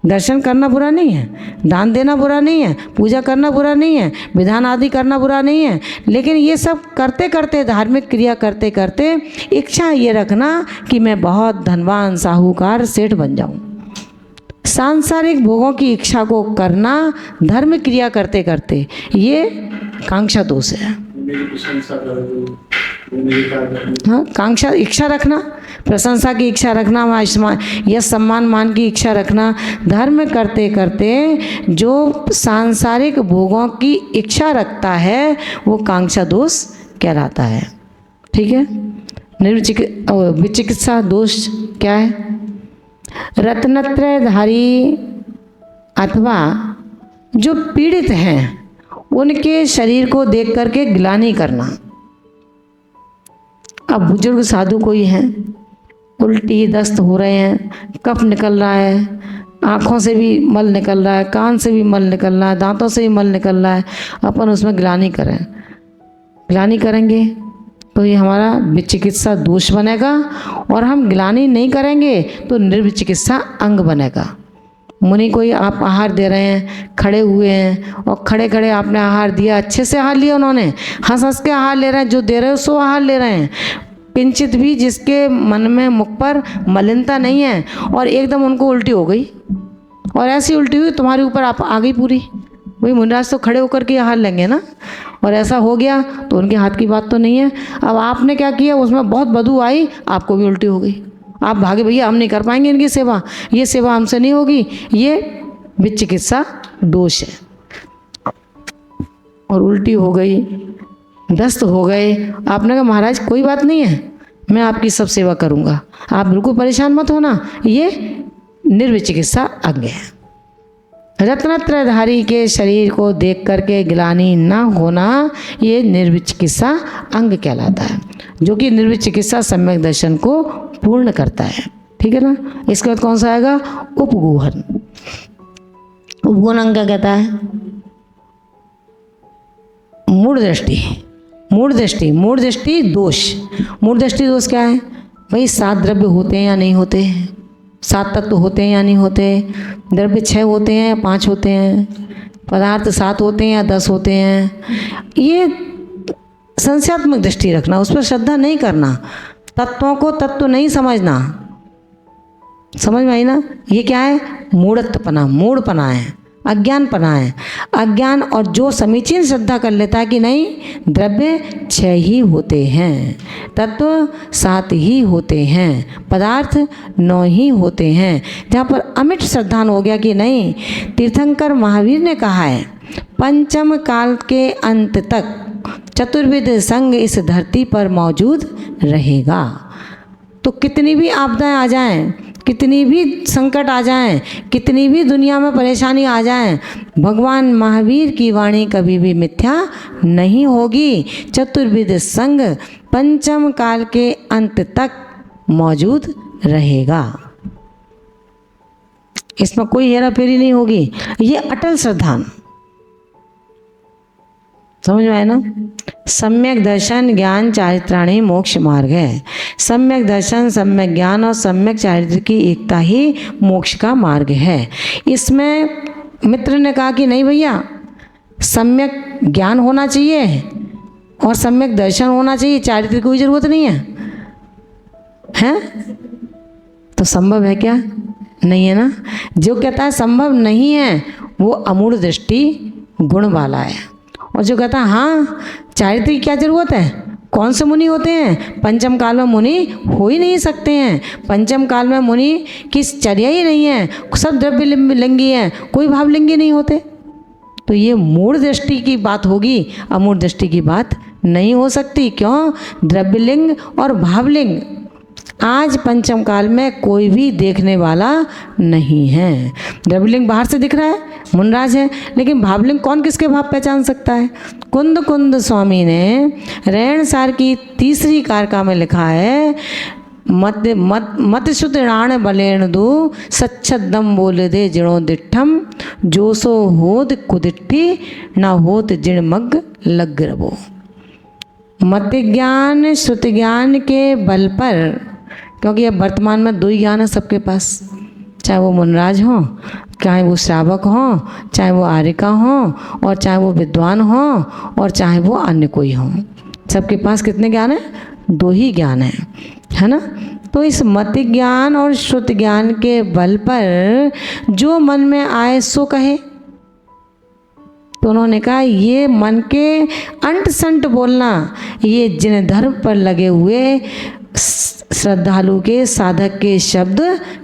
दर्शन करना बुरा नहीं है, दान देना बुरा नहीं है, पूजा करना बुरा नहीं है, विधान आदि करना बुरा नहीं है, लेकिन ये सब करते करते, धार्मिक क्रिया करते करते इच्छा ये रखना कि मैं बहुत धनवान, साहूकार, सेठ बन जाऊं। सांसारिक भोगों की इच्छा को करना धर्म क्रिया करते करते, ये कांक्षा दोष है। मेरी प्रशंसा करो, मेरी कार्य हाँ, कांक्षा, इच्छा रखना, प्रशंसा की इच्छा रखना, यश सम्मान मान की इच्छा रखना, धर्म करते करते जो सांसारिक भोगों की इच्छा रखता है वो कांक्षा दोष कहलाता है। ठीक है। विचिकित्सा दोष क्या है? रत्नत्रयधारी अथवा जो पीड़ित हैं उनके शरीर को देख करके ग्लानि करना। अब बुजुर्ग साधु कोई हैं, उल्टी दस्त हो रहे हैं, कफ निकल रहा है, आँखों से भी मल निकल रहा है, कान से भी मल निकल रहा है, दांतों से भी मल निकल रहा है, अपन उसमें ग्लानि करें, ग्लानि करेंगे तो ये हमारा विचिकित्सा दोष बनेगा, और हम ग्लानि नहीं करेंगे तो निर्विचिकित्सा अंग बनेगा। मुनि कोई आप आहार दे रहे हैं, खड़े हुए हैं और खड़े खड़े आपने आहार दिया, अच्छे से आहार लिया उन्होंने, हंस हंस के आहार ले रहे हैं, जो दे रहे हो सो आहार ले रहे हैं, किंचित भी जिसके मन में मुख पर मलिनता नहीं है, और एकदम उनको उल्टी हो गई, और ऐसी उल्टी हुई तुम्हारे ऊपर आप आ गई पूरी। वही मुनिराज तो खड़े होकर के आहार लेंगे ना, और ऐसा हो गया तो उनके हाथ की बात तो नहीं है। अब आपने क्या किया, उसमें बहुत बदबू आई, आपको भी उल्टी हो गई, आप भागे भैया हम नहीं कर पाएंगे इनकी सेवा, ये सेवा हमसे नहीं होगी, ये विचिकित्सा दोष है। और उल्टी हो गई, दस्त हो गए, आपने कहा महाराज कोई बात नहीं है, मैं आपकी सब सेवा करूँगा, आप बिल्कुल परेशान मत होना, ये निर्विचिकित्सा अंग है। रत्नत्रयधारी के शरीर को देख करके ग्लानि न होना, ये निर्विचिकित्सा अंग कहलाता है, जो कि निर्विचिकित्सा सम्यक दर्शन को पूर्ण करता है। ठीक है ना। इसके बाद कौन सा आएगा? उपगूहन। उपगूहन अंग क्या कहता है? मूढ़ दृष्टि। मूढ़ दृष्टि, मूढ़ दृष्टि दोष। मूढ़ दृष्टि दोष क्या है भाई? 7 द्रव्य होते हैं या नहीं होते, 7 तत्व होते हैं या नहीं होते, द्रव्य 6 होते हैं या 5 होते हैं, पदार्थ 7 होते हैं या 10 होते हैं, ये संशयात्मक दृष्टि रखना, उस पर श्रद्धा नहीं करना, तत्वों को तत्व नहीं समझना। समझ में आई ना? ये क्या है? मूढ़त्वपना, मूढ़पना है, अज्ञानपना है। अज्ञान, और जो समीचीन श्रद्धा कर लेता है कि नहीं द्रव्य 6 ही होते हैं, तत्व 7 ही होते हैं, पदार्थ 9 ही होते हैं, जहाँ पर अमिट श्रद्धान हो गया कि नहीं, तीर्थंकर महावीर ने कहा है पंचम काल के अंत तक चतुर्विध संग इस धरती पर मौजूद रहेगा। तो कितनी भी आपदाएं आ जाएं, कितनी भी संकट आ जाएं, कितनी भी दुनिया में परेशानी आ जाएं, भगवान महावीर की वाणी कभी भी मिथ्या नहीं होगी। चतुर्विध संग पंचम काल के अंत तक मौजूद रहेगा, इसमें कोई हेरा फेरी नहीं होगी। ये अटल श्रद्धान, समझ में आए ना? सम्यक दर्शन ज्ञान चारित्राणी मोक्ष मार्ग है। सम्यक दर्शन, सम्यक ज्ञान और सम्यक चारित्र की एकता ही मोक्ष का मार्ग है। इसमें मित्र ने कहा कि नहीं भैया, सम्यक ज्ञान होना चाहिए और सम्यक दर्शन होना चाहिए, चारित्र की कोई जरूरत नहीं है, हैं? तो संभव है क्या? नहीं है ना। जो कहता है संभव नहीं है वो अमूढ़ दृष्टि गुण वाला है, और जो कहता है हाँ चारित्र की क्या जरूरत है, कौन से मुनि होते हैं? पंचम काल में मुनि हो ही नहीं सकते हैं, पंचम काल में मुनि की चर्या ही नहीं है, सब द्रव्य लिंगी हैं, कोई भावलिंगी नहीं होते। तो ये मूढ़ दृष्टि की बात होगी, अमूढ़ दृष्टि की बात नहीं हो सकती। क्यों? द्रव्यलिंग और भावलिंग आज पंचम काल में कोई भी देखने वाला नहीं है। द्रव्यलिंग बाहर से दिख रहा है, मुनराज है, लेकिन भावलिंग कौन किसके भाव पहचान सकता है? कुंद कुंद स्वामी ने रेणसार की तीसरी कारका में लिखा है, मत मत मत शुद्ध राण बलेण दो सच्छदम बोल दे जिणो दिठम जो सो होद कुदिट्ठी ना होत जिण मग लग रबो। मत ज्ञान श्रुति ज्ञान के बल पर, क्योंकि अब वर्तमान में दो ही ज्ञान है सबके पास, चाहे वो मुनराज हो, चाहे वो श्रावक हो, चाहे वो आर्यिका हो, और चाहे वो विद्वान हो, और चाहे वो अन्य कोई हो। सबके पास कितने ज्ञान है? दो ही ज्ञान है ना। तो इस मत ज्ञान और श्रुति ज्ञान के बल पर जो मन में आए सो कहे। तो उन्होंने कहा ये मन के अंट संट बोलना, ये जिन धर्म पर लगे हुए श्रद्धालु के साधक के शब्द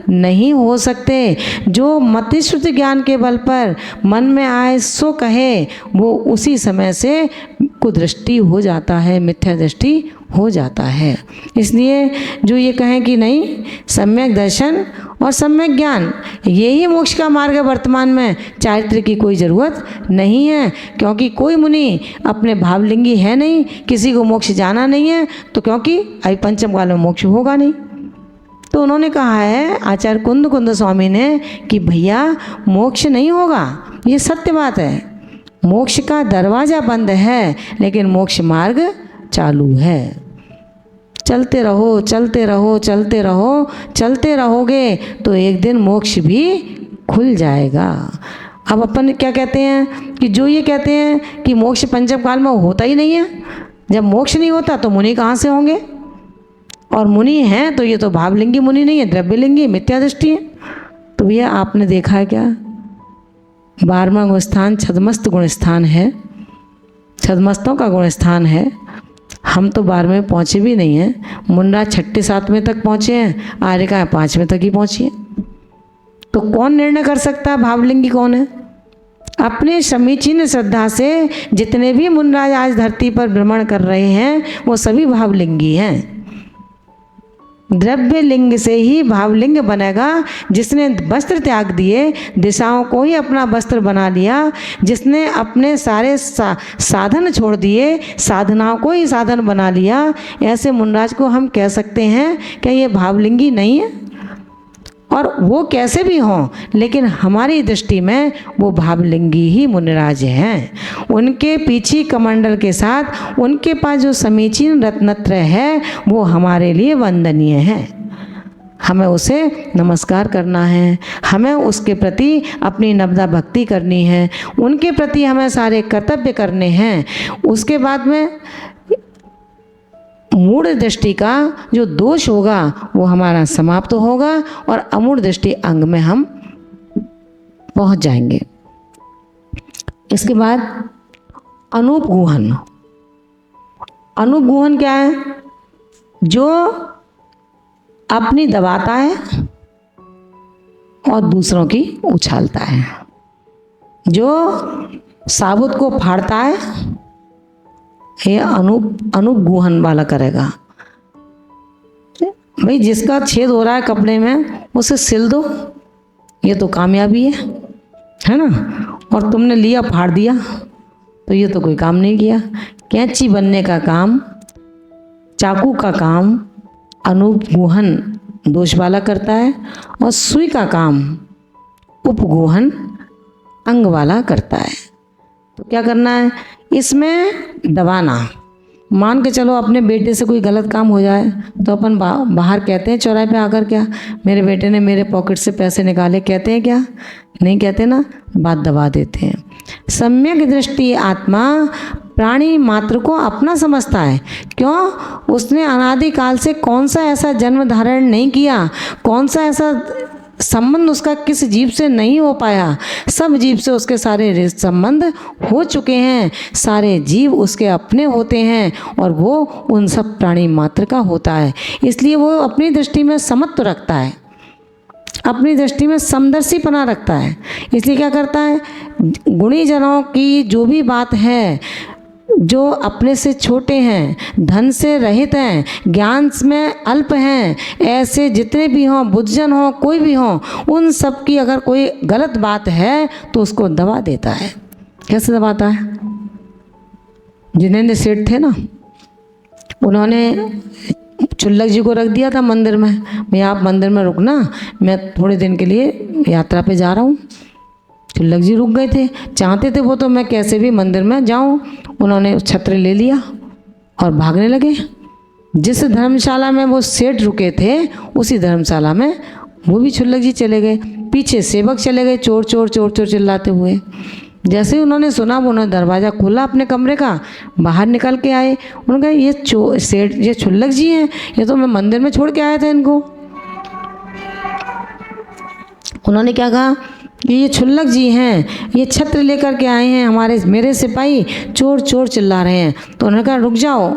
नहीं हो सकते। जो मति श्रुति ज्ञान के बल पर मन में आए सो कहे, वो उसी समय से कुदृष्टि हो जाता है, मिथ्या दृष्टि हो जाता है। इसलिए जो ये कहें कि नहीं, सम्यक दर्शन और सम्यक ज्ञान यही मोक्ष का मार्ग है वर्तमान में, चारित्र की कोई ज़रूरत नहीं है। क्योंकि कोई मुनि अपने भावलिंगी है नहीं, किसी को मोक्ष जाना नहीं है, तो क्योंकि अभी पंचम काल में मोक्ष होगा नहीं। तो उन्होंने कहा है आचार्य कुंद कुंद स्वामी ने कि भैया मोक्ष नहीं होगा, ये सत्य बात है। मोक्ष का दरवाज़ा बंद है, लेकिन मोक्ष मार्ग चालू है। चलते रहो, चलते रहो, चलते रहो, चलते रहोगे तो एक दिन मोक्ष भी खुल जाएगा। अब अपन क्या कहते हैं कि जो ये कहते हैं कि मोक्ष पंचम काल में होता ही नहीं है, जब मोक्ष नहीं होता तो मुनि कहाँ से होंगे? और मुनि हैं तो ये तो भावलिंगी मुनि नहीं है, द्रव्यलिंगी मिथ्या दृष्टि है। तो भैया आपने देखा है क्या? 12वां गुण स्थान छदमस्त गुण स्थान है, छदमस्तों का गुण स्थान है। हम तो 12वें पहुँचे भी नहीं हैं, मुनराज 6ठे 7वें तक पहुँचे हैं, आर्यिका 5वें तक ही पहुँची है। तो कौन निर्णय कर सकता है भावलिंगी कौन है? अपने समीचीन श्रद्धा से जितने भी मुनराज आज धरती पर भ्रमण कर रहे हैं वो सभी भावलिंगी हैं। द्रव्य लिंग से ही भावलिंग बनेगा। जिसने वस्त्र त्याग दिए, दिशाओं को ही अपना वस्त्र बना लिया, जिसने अपने सारे साधन छोड़ दिए, साधनाओं को ही साधन बना लिया, ऐसे मुनराज को हम कह सकते हैं कि ये भावलिंगी नहीं है? और वो कैसे भी हों, लेकिन हमारी दृष्टि में वो भावलिंगी ही मुनिराज हैं। उनके पीछे कमंडल के साथ उनके पास जो समीचीन रत्नत्रय है वो हमारे लिए वंदनीय है। हमें उसे नमस्कार करना है, हमें उसके प्रति अपनी नवदा भक्ति करनी है, उनके प्रति हमें सारे कर्तव्य करने हैं। उसके बाद में मूढ़ दृष्टि का जो दोष होगा वो हमारा समाप्त होगा और अमूढ़ दृष्टि अंग में हम पहुंच जाएंगे। इसके बाद अनुपगुहन। अनुपगुहन क्या है? जो अपनी दबाता है और दूसरों की उछालता है, जो साबुत को फाड़ता है, ये अनुपगुहन वाला करेगा। भाई जिसका छेद हो रहा है कपड़े में उसे सिल दो, ये तो कामयाबी है ना। और तुमने लिया फाड़ दिया तो ये तो कोई काम नहीं किया। कैंची बनने का काम, चाकू का काम अनुपगुहन दोष वाला करता है और सुई का काम उपगुहन अंग वाला करता है। तो क्या करना है इसमें? दबाना। मान के चलो अपने बेटे से कोई गलत काम हो जाए तो अपन बाहर कहते हैं चौराहे पे आकर, क्या मेरे बेटे ने मेरे पॉकेट से पैसे निकाले, कहते हैं क्या? नहीं कहते ना, बात दबा देते हैं। सम्यक दृष्टि आत्मा प्राणी मात्र को अपना समझता है। क्यों? उसने अनादिकाल से कौन सा ऐसा जन्म धारण नहीं किया, कौन सा ऐसा संबंध उसका किस जीव से नहीं हो पाया। सब जीव से उसके सारे संबंध हो चुके हैं, सारे जीव उसके अपने होते हैं और वो उन सब प्राणी मात्र का होता है। इसलिए वो अपनी दृष्टि में समत्व रखता है, अपनी दृष्टि में समदर्शीपना रखता है। इसलिए क्या करता है? गुणी जनों की जो भी बात है जो अपने से छोटे हैं, धन से रहित हैं, ज्ञान में अल्प हैं, ऐसे जितने भी हों, बुद्धजन हों, कोई भी हों, उन सब की अगर कोई गलत बात है तो उसको दबा देता है। कैसे दबाता है? जिनेंद्र सेठ थे ना, उन्होंने चुल्लक जी को रख दिया था मंदिर में, भाई आप मंदिर में रुकना, मैं थोड़े दिन के लिए यात्रा पे जा रहा हूँ। चुल्लक जी रुक गए थे, चाहते थे वो तो मैं कैसे भी मंदिर में जाऊँ। उन्होंने छत्र ले लिया और भागने लगे। जिस धर्मशाला में वो सेठ रुके थे उसी धर्मशाला में वो भी चुल्लक जी चले गए। पीछे सेवक चले गए चोर चोर चोर चोर चिल्लाते हुए। जैसे ही उन्होंने सुना, वो उन्होंने दरवाज़ा खोला अपने कमरे का, बाहर निकल के आए। उन्होंने कहा ये सेठ, ये चुल्लक जी हैं, ये तो मैं मंदिर में छोड़ के आया था इनको। उन्होंने क्या कहा कि ये चुल्लक जी हैं, ये छत्र लेकर के आए हैं, मेरे सिपाही चोर चोर चिल्ला रहे हैं। तो उन्होंने कहा रुक जाओ,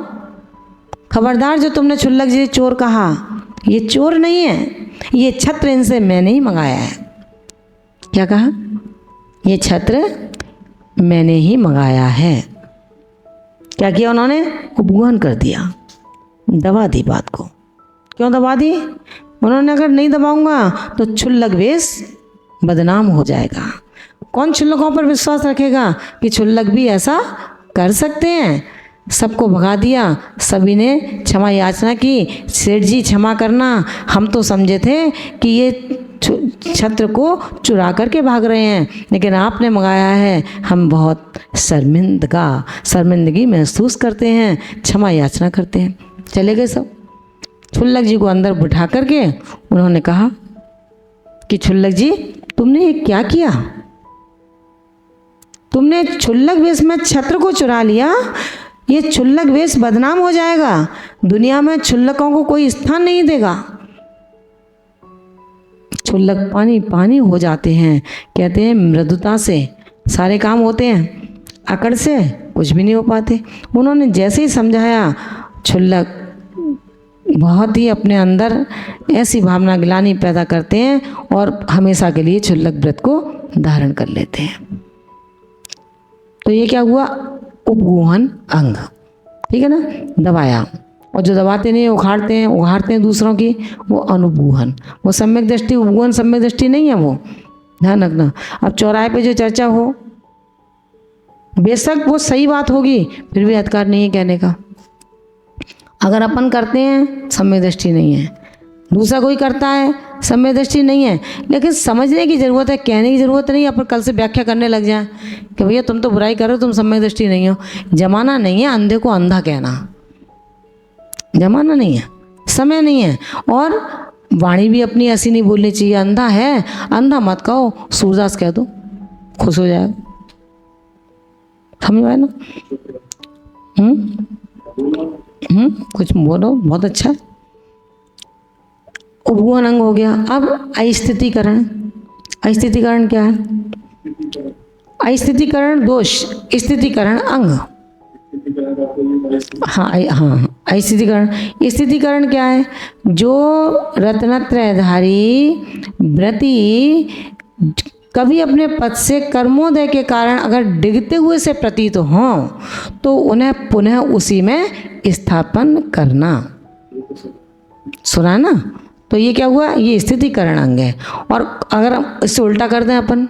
खबरदार, जो तुमने चुल्लक जी चोर कहा, ये चोर नहीं है, ये छत्र इनसे मैंने ही मंगाया है। क्या कहा? ये छत्र मैंने ही मंगाया है। क्या किया उन्होंने? उपगोहन कर दिया, दबा दी बात को। क्यों दबा दी? उन्होंने अगर नहीं दबाऊंगा तो चुल्लक वेश बदनाम हो जाएगा। कौन चुल्लकों पर विश्वास रखेगा कि चुल्लक भी ऐसा कर सकते हैं? सबको भगा दिया, सभी ने क्षमा याचना की, सेठ जी क्षमा करना, हम तो समझे थे कि ये छत्र को चुरा करके भाग रहे हैं, लेकिन आपने मंगाया है, हम बहुत शर्मिंदगी महसूस करते हैं, क्षमा याचना करते हैं। चले गए सब। चुल्लक जी को अंदर बिठा करके उन्होंने कहा कि चुल्लक जी, तुमने ये क्या किया? तुमने चुल्लक वेश में छत्र को चुरा लिया, ये चुल्लक वेश बदनाम हो जाएगा, दुनिया में चुल्लकों को कोई स्थान नहीं देगा। चुल्लक पानी पानी हो जाते हैं, कहते हैं मृदुता से सारे काम होते हैं, अकड़ से कुछ भी नहीं हो पाते। उन्होंने जैसे ही समझाया, चुल्लक बहुत ही अपने अंदर ऐसी भावना गिलानी पैदा करते हैं और हमेशा के लिए चुल्लक व्रत को धारण कर लेते हैं। तो ये क्या हुआ? उपगोहन अंग, ठीक है ना, दबाया। और जो दबाते नहीं, उखाड़ते हैं दूसरों की, वो अनुपगोहन। वो सम्यक दृष्टि, उपगोहन सम्यक दृष्टि नहीं है, वो ध्यान रखना। अब चौराहे पे जो चर्चा हो, बेशक वो सही बात होगी, फिर भी अधिकार नहीं है कहने का। अगर अपन करते हैं, सम्यक दृष्टि नहीं है, दूसरा कोई करता है, सम्यक दृष्टि नहीं है, लेकिन समझने की ज़रूरत है, कहने की ज़रूरत नहीं है। अपन कल से व्याख्या करने लग जाए कि भैया तुम तो बुराई कर रहे हो, तुम सम्यक दृष्टि नहीं हो। जमाना नहीं है अंधे को अंधा कहना, जमाना नहीं है, समय नहीं है। और वाणी भी अपनी ऐसी नहीं बोलनी चाहिए, अंधा है, अंधा मत कहो, सूरदास कह दो, खुश हो जाएगा। समझ आए ना? कुछ बोलो, बहुत अच्छा। उपगोहन अंग हो गया। अब अस्थितीकरण। अस्थितीकरण क्या है? अस्थितीकरण दोष, स्थितीकरण अंग। हाँ, स्थितीकरण। स्थितीकरण क्या है? जो रत्नत्रयधारी व्रती कभी अपने पद से कर्मोदय के कारण अगर डिगते हुए से प्रतीत हों तो उन्हें पुनः उसी में स्थापन करना। सुना ना? तो ये क्या हुआ? ये स्थितीकरण अंग है। और अगर हम इससे उल्टा कर दें अपन,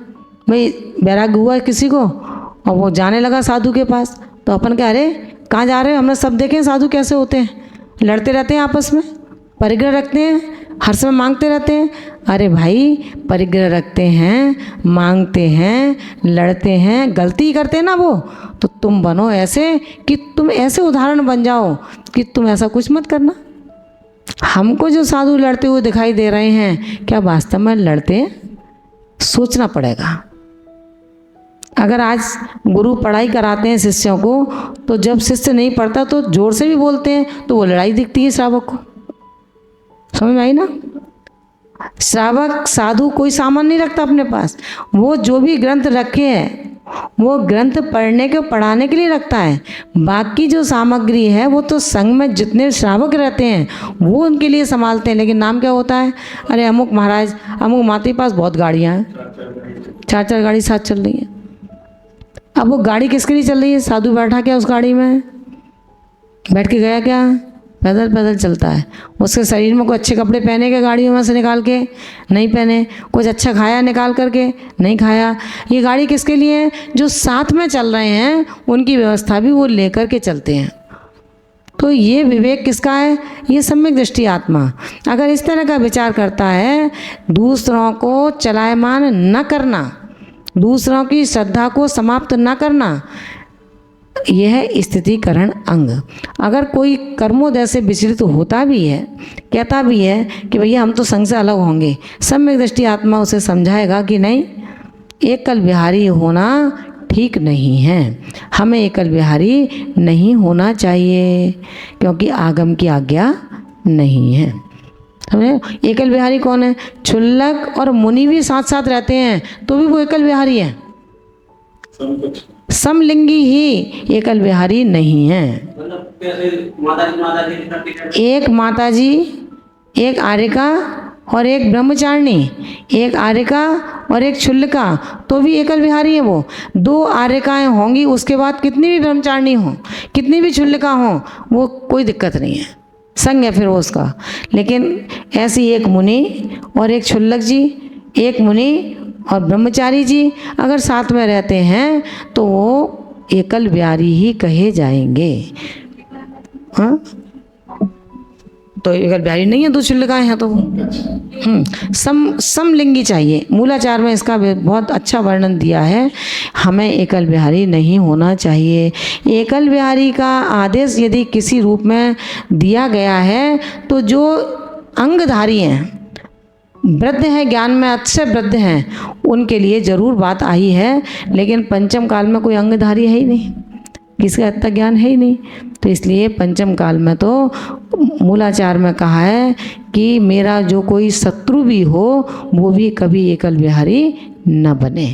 भाई वैराग्य हुआ किसी को और वो जाने लगा साधु के पास, तो अपन क्या, अरे कहाँ जा रहे हो? हमने सब देखे साधु कैसे होते हैं, लड़ते रहते हैं आपस में, परिग्रह रखते हैं, हर समय मांगते रहते हैं। अरे भाई, परिग्रह रखते हैं, मांगते हैं, लड़ते हैं, गलती करते हैं ना वो, तो तुम बनो ऐसे कि तुम ऐसे उदाहरण बन जाओ कि तुम ऐसा कुछ मत करना। हमको जो साधु लड़ते हुए दिखाई दे रहे हैं, क्या वास्तव में लड़ते हैं? सोचना पड़ेगा। अगर आज गुरु पढ़ाई कराते हैं शिष्यों को, तो जब शिष्य नहीं पढ़ता तो जोर से भी बोलते हैं, तो वो लड़ाई दिखती है श्रावक को। समझ में आई ना? श्रावक साधु कोई सामान नहीं रखता अपने पास, वो जो भी ग्रंथ रखे हैं वो ग्रंथ पढ़ने के पढ़ाने के लिए रखता है। बाकी जो सामग्री है वो तो संघ में जितने श्रावक रहते हैं वो उनके लिए संभालते हैं। लेकिन नाम क्या होता है? अरे अमुक महाराज, अमुक माता के पास बहुत गाड़ियाँ हैं, 4-4 गाड़ी साथ चल रही हैं। अब वो गाड़ी किसके लिए चल रही है? साधु बैठा क्या उस गाड़ी में? बैठ के गया क्या? पैदल पैदल चलता है। उसके शरीर में कोई अच्छे कपड़े पहने के गाड़ियों में से निकाल के? नहीं पहने। कुछ अच्छा खाया निकाल करके? नहीं खाया। ये गाड़ी किसके लिए है? जो साथ में चल रहे हैं उनकी व्यवस्था भी वो लेकर के चलते हैं। तो ये विवेक किसका है? ये सम्यक दृष्टि आत्मा अगर इस तरह का विचार करता है, दूसरों को चलायमान न करना, दूसरों की श्रद्धा को समाप्त न करना, यह है स्थितिकरण अंग। अगर कोई कर्मोदय से विचलित होता भी है, कहता भी है कि भैया हम तो संग से अलग होंगे, सम्यक दृष्टि आत्मा उसे समझाएगा कि नहीं, एकल विहारी होना ठीक नहीं है, हमें एकल विहारी नहीं होना चाहिए, क्योंकि आगम की आज्ञा नहीं है। समझे? एकल विहारी कौन है? क्षुल्लक और मुनि भी साथ साथ रहते हैं तो भी वो एकल विहारी है। समलिंगी ही एकल विहारी नहीं है। एक माताजी, एक आर्यिका और एक ब्रह्मचारिणी, एक आर्यिका और एक क्षुल्लका, तो भी एकल विहारी है वो। दो आर्यिकाएं होंगी, उसके बाद कितनी भी ब्रह्मचारिणी हो, कितनी भी क्षुल्लका हो, वो कोई दिक्कत नहीं है, संग है फिर वो उसका। लेकिन ऐसी एक मुनि और एक क्षुल्लक जी, एक मुनि और ब्रह्मचारी जी अगर साथ में रहते हैं तो वो एकल विहारी ही कहे जाएंगे। हाँ, तो एकल विहारी नहीं है, दो क्षुल्लकाएं हैं तो समलिंगी चाहिए। मूलाचार में इसका बहुत अच्छा वर्णन दिया है। हमें एकल विहारी नहीं होना चाहिए। एकल विहारी का आदेश यदि किसी रूप में दिया गया है तो जो अंगधारी हैं, वृद्ध हैं, ज्ञान में अच्छे वृद्ध हैं, उनके लिए जरूर बात आई है। लेकिन पंचम काल में कोई अंगधारी है ही नहीं, किसका इतना ज्ञान है ही नहीं। तो इसलिए पंचम काल में तो मूलाचार में कहा है कि मेरा जो कोई शत्रु भी हो वो भी कभी एकल विहारी न बने।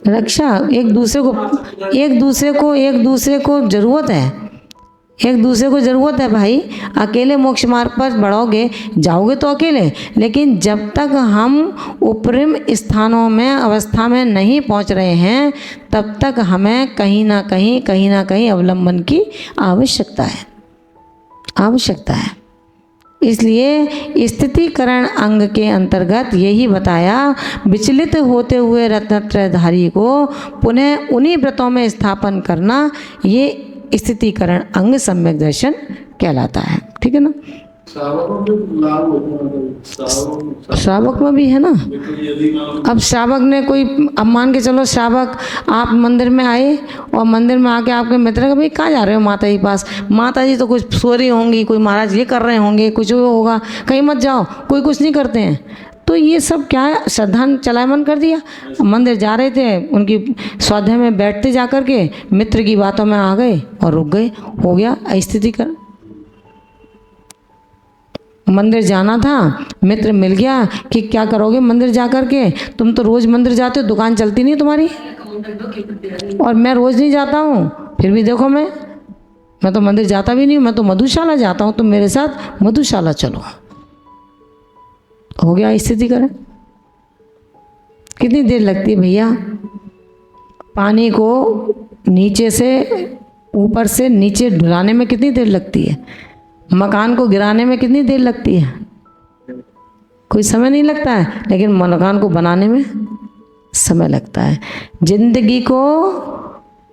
रक्षा एक दूसरे को जरूरत है, एक दूसरे को ज़रूरत है भाई। अकेले मोक्ष मार्ग पर बढ़ोगे, जाओगे तो अकेले, लेकिन जब तक हम उपरिम स्थानों में अवस्था में नहीं पहुंच रहे हैं तब तक हमें कहीं ना कहीं अवलंबन की आवश्यकता है। इसलिए स्थितिकरण अंग के अंतर्गत यही बताया, विचलित होते हुए रत्नत्रयधारी को पुनः उन्हीं व्रतों में स्थापन करना, ये स्थितिकरण अंग सम्यक दर्शन कहलाता है। ठीक है ना? श्रावक में भी है ना। अब श्रावक ने कोई, अब मान के चलो श्रावक आप मंदिर में आए और मंदिर में आके आपके मित्र का, भाई कहाँ जा रहे हो माता जी पास? माता जी तो कुछ सो रही होंगी, कोई महाराज ये कर रहे होंगे, कुछ होगा, कहीं मत जाओ, कोई कुछ नहीं करते हैं। तो ये सब क्या है? श्रद्धा चलायमान कर दिया। मंदिर जा रहे थे, उनकी स्वाध्याय में बैठते जा कर के मित्र की बातों में आ गए और रुक गए, हो गया अस्थितिकरण। मंदिर जाना था, मित्र मिल गया कि क्या करोगे मंदिर जा कर के, तुम तो रोज मंदिर जाते हो, दुकान चलती नहीं तुम्हारी, और मैं रोज नहीं जाता हूँ, फिर भी देखो मैं तो मंदिर जाता भी नहीं हूँ, मैं तो मधुशाला जाता हूँ, तुम मेरे साथ मधुशाला चलो। हो गया स्थितिकरण। कितनी देर लगती है भैया? पानी को नीचे से ऊपर से नीचे ढुलाने में कितनी देर लगती है? मकान को गिराने में कितनी देर लगती है? कोई समय नहीं लगता है, लेकिन मकान को बनाने में समय लगता है। जिंदगी को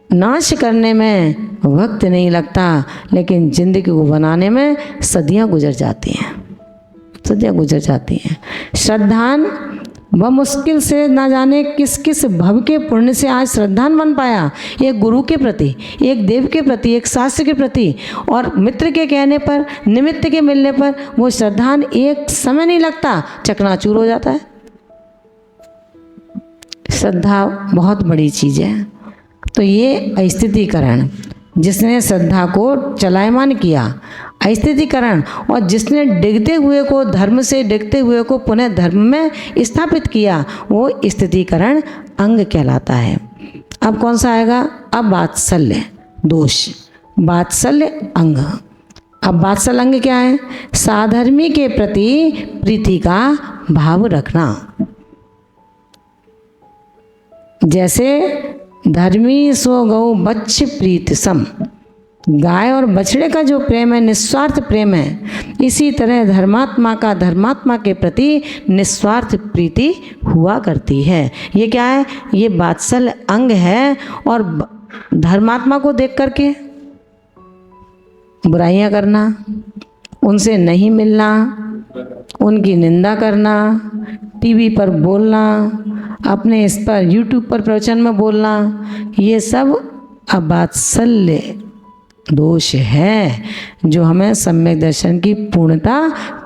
नाश करने में वक्त नहीं लगता, लेकिन जिंदगी को बनाने में सदियां गुजर जाती हैं। श्रद्धान वह मुश्किल से ना जाने किस किस भव के पुण्य से आज श्रद्धान बन पाया, एक गुरु के प्रति, एक देव के प्रति, एक शास्त्र के प्रति, और मित्र के कहने पर, निमित्त के मिलने पर वो श्रद्धान एक समय नहीं लगता, चकनाचूर हो जाता है। श्रद्धा बहुत बड़ी चीज़ है। तो ये स्थितिकरण, जिसने श्रद्धा को चलायमान किया, अस्थितिकरण, और जिसने डिगते हुए को, धर्म से डिगते हुए को पुनः धर्म में स्थापित किया, वो स्थितिकरण अंग कहलाता है। अब कौन सा आएगा? अब वात्सल्य दोष, वात्सल्य अंग। अब वात्सल अंग क्या है? साधर्मी के प्रति प्रीति का भाव रखना। जैसे धर्मी सो गौ बच्छ प्रीत सम, गाय और बछड़े का जो प्रेम है निस्वार्थ प्रेम है, इसी तरह धर्मात्मा का धर्मात्मा के प्रति निस्वार्थ प्रीति हुआ करती है। ये क्या है? ये वात्सल्य अंग है। और धर्मात्मा को देख करके बुराइयां करना, उनसे नहीं मिलना, उनकी निंदा करना, टीवी पर बोलना, अपने इस पर यूट्यूब पर प्रवचन में बोलना, ये सब अवात्सल्य दोष है जो हमें सम्यक दर्शन की पूर्णता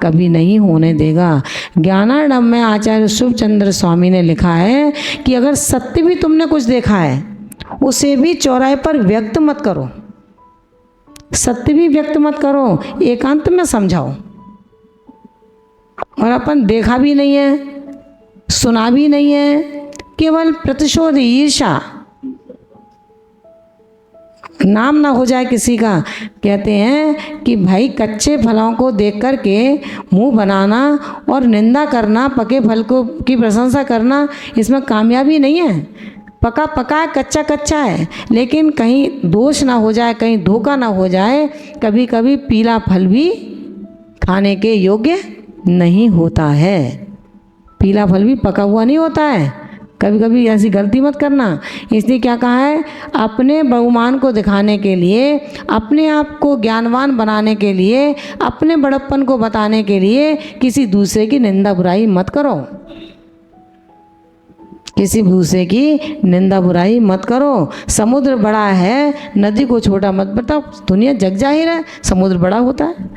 कभी नहीं होने देगा। ज्ञानार्णव में आचार्य शुभचंद्र स्वामी ने लिखा है कि अगर सत्य भी तुमने कुछ देखा है उसे भी चौराहे पर व्यक्त मत करो, सत्य भी व्यक्त मत करो, एकांत में समझाओ। और अपन देखा भी नहीं है, सुना भी नहीं है, केवल प्रतिशोध, ईर्षा, नाम ना हो जाए किसी का। कहते हैं कि भाई कच्चे फलों को देख कर के मुंह बनाना और निंदा करना, पके फल को की प्रशंसा करना, इसमें कामयाबी नहीं है। पका पका है, कच्चा कच्चा है, लेकिन कहीं दोष ना हो जाए, कहीं धोखा ना हो जाए। कभी कभी पीला फल भी खाने के योग्य नहीं होता है, पीला फल भी पका हुआ नहीं होता है। कभी कभी ऐसी गलती मत करना। इसलिए क्या कहा है? अपने बहुमान को दिखाने के लिए, अपने आप को ज्ञानवान बनाने के लिए, अपने बड़प्पन को बताने के लिए किसी दूसरे की निंदा बुराई मत करो, किसी दूसरे की निंदा बुराई मत करो। समुद्र बड़ा है, नदी को छोटा मत बताओ। दुनिया जग जाहिर है समुद्र बड़ा होता है।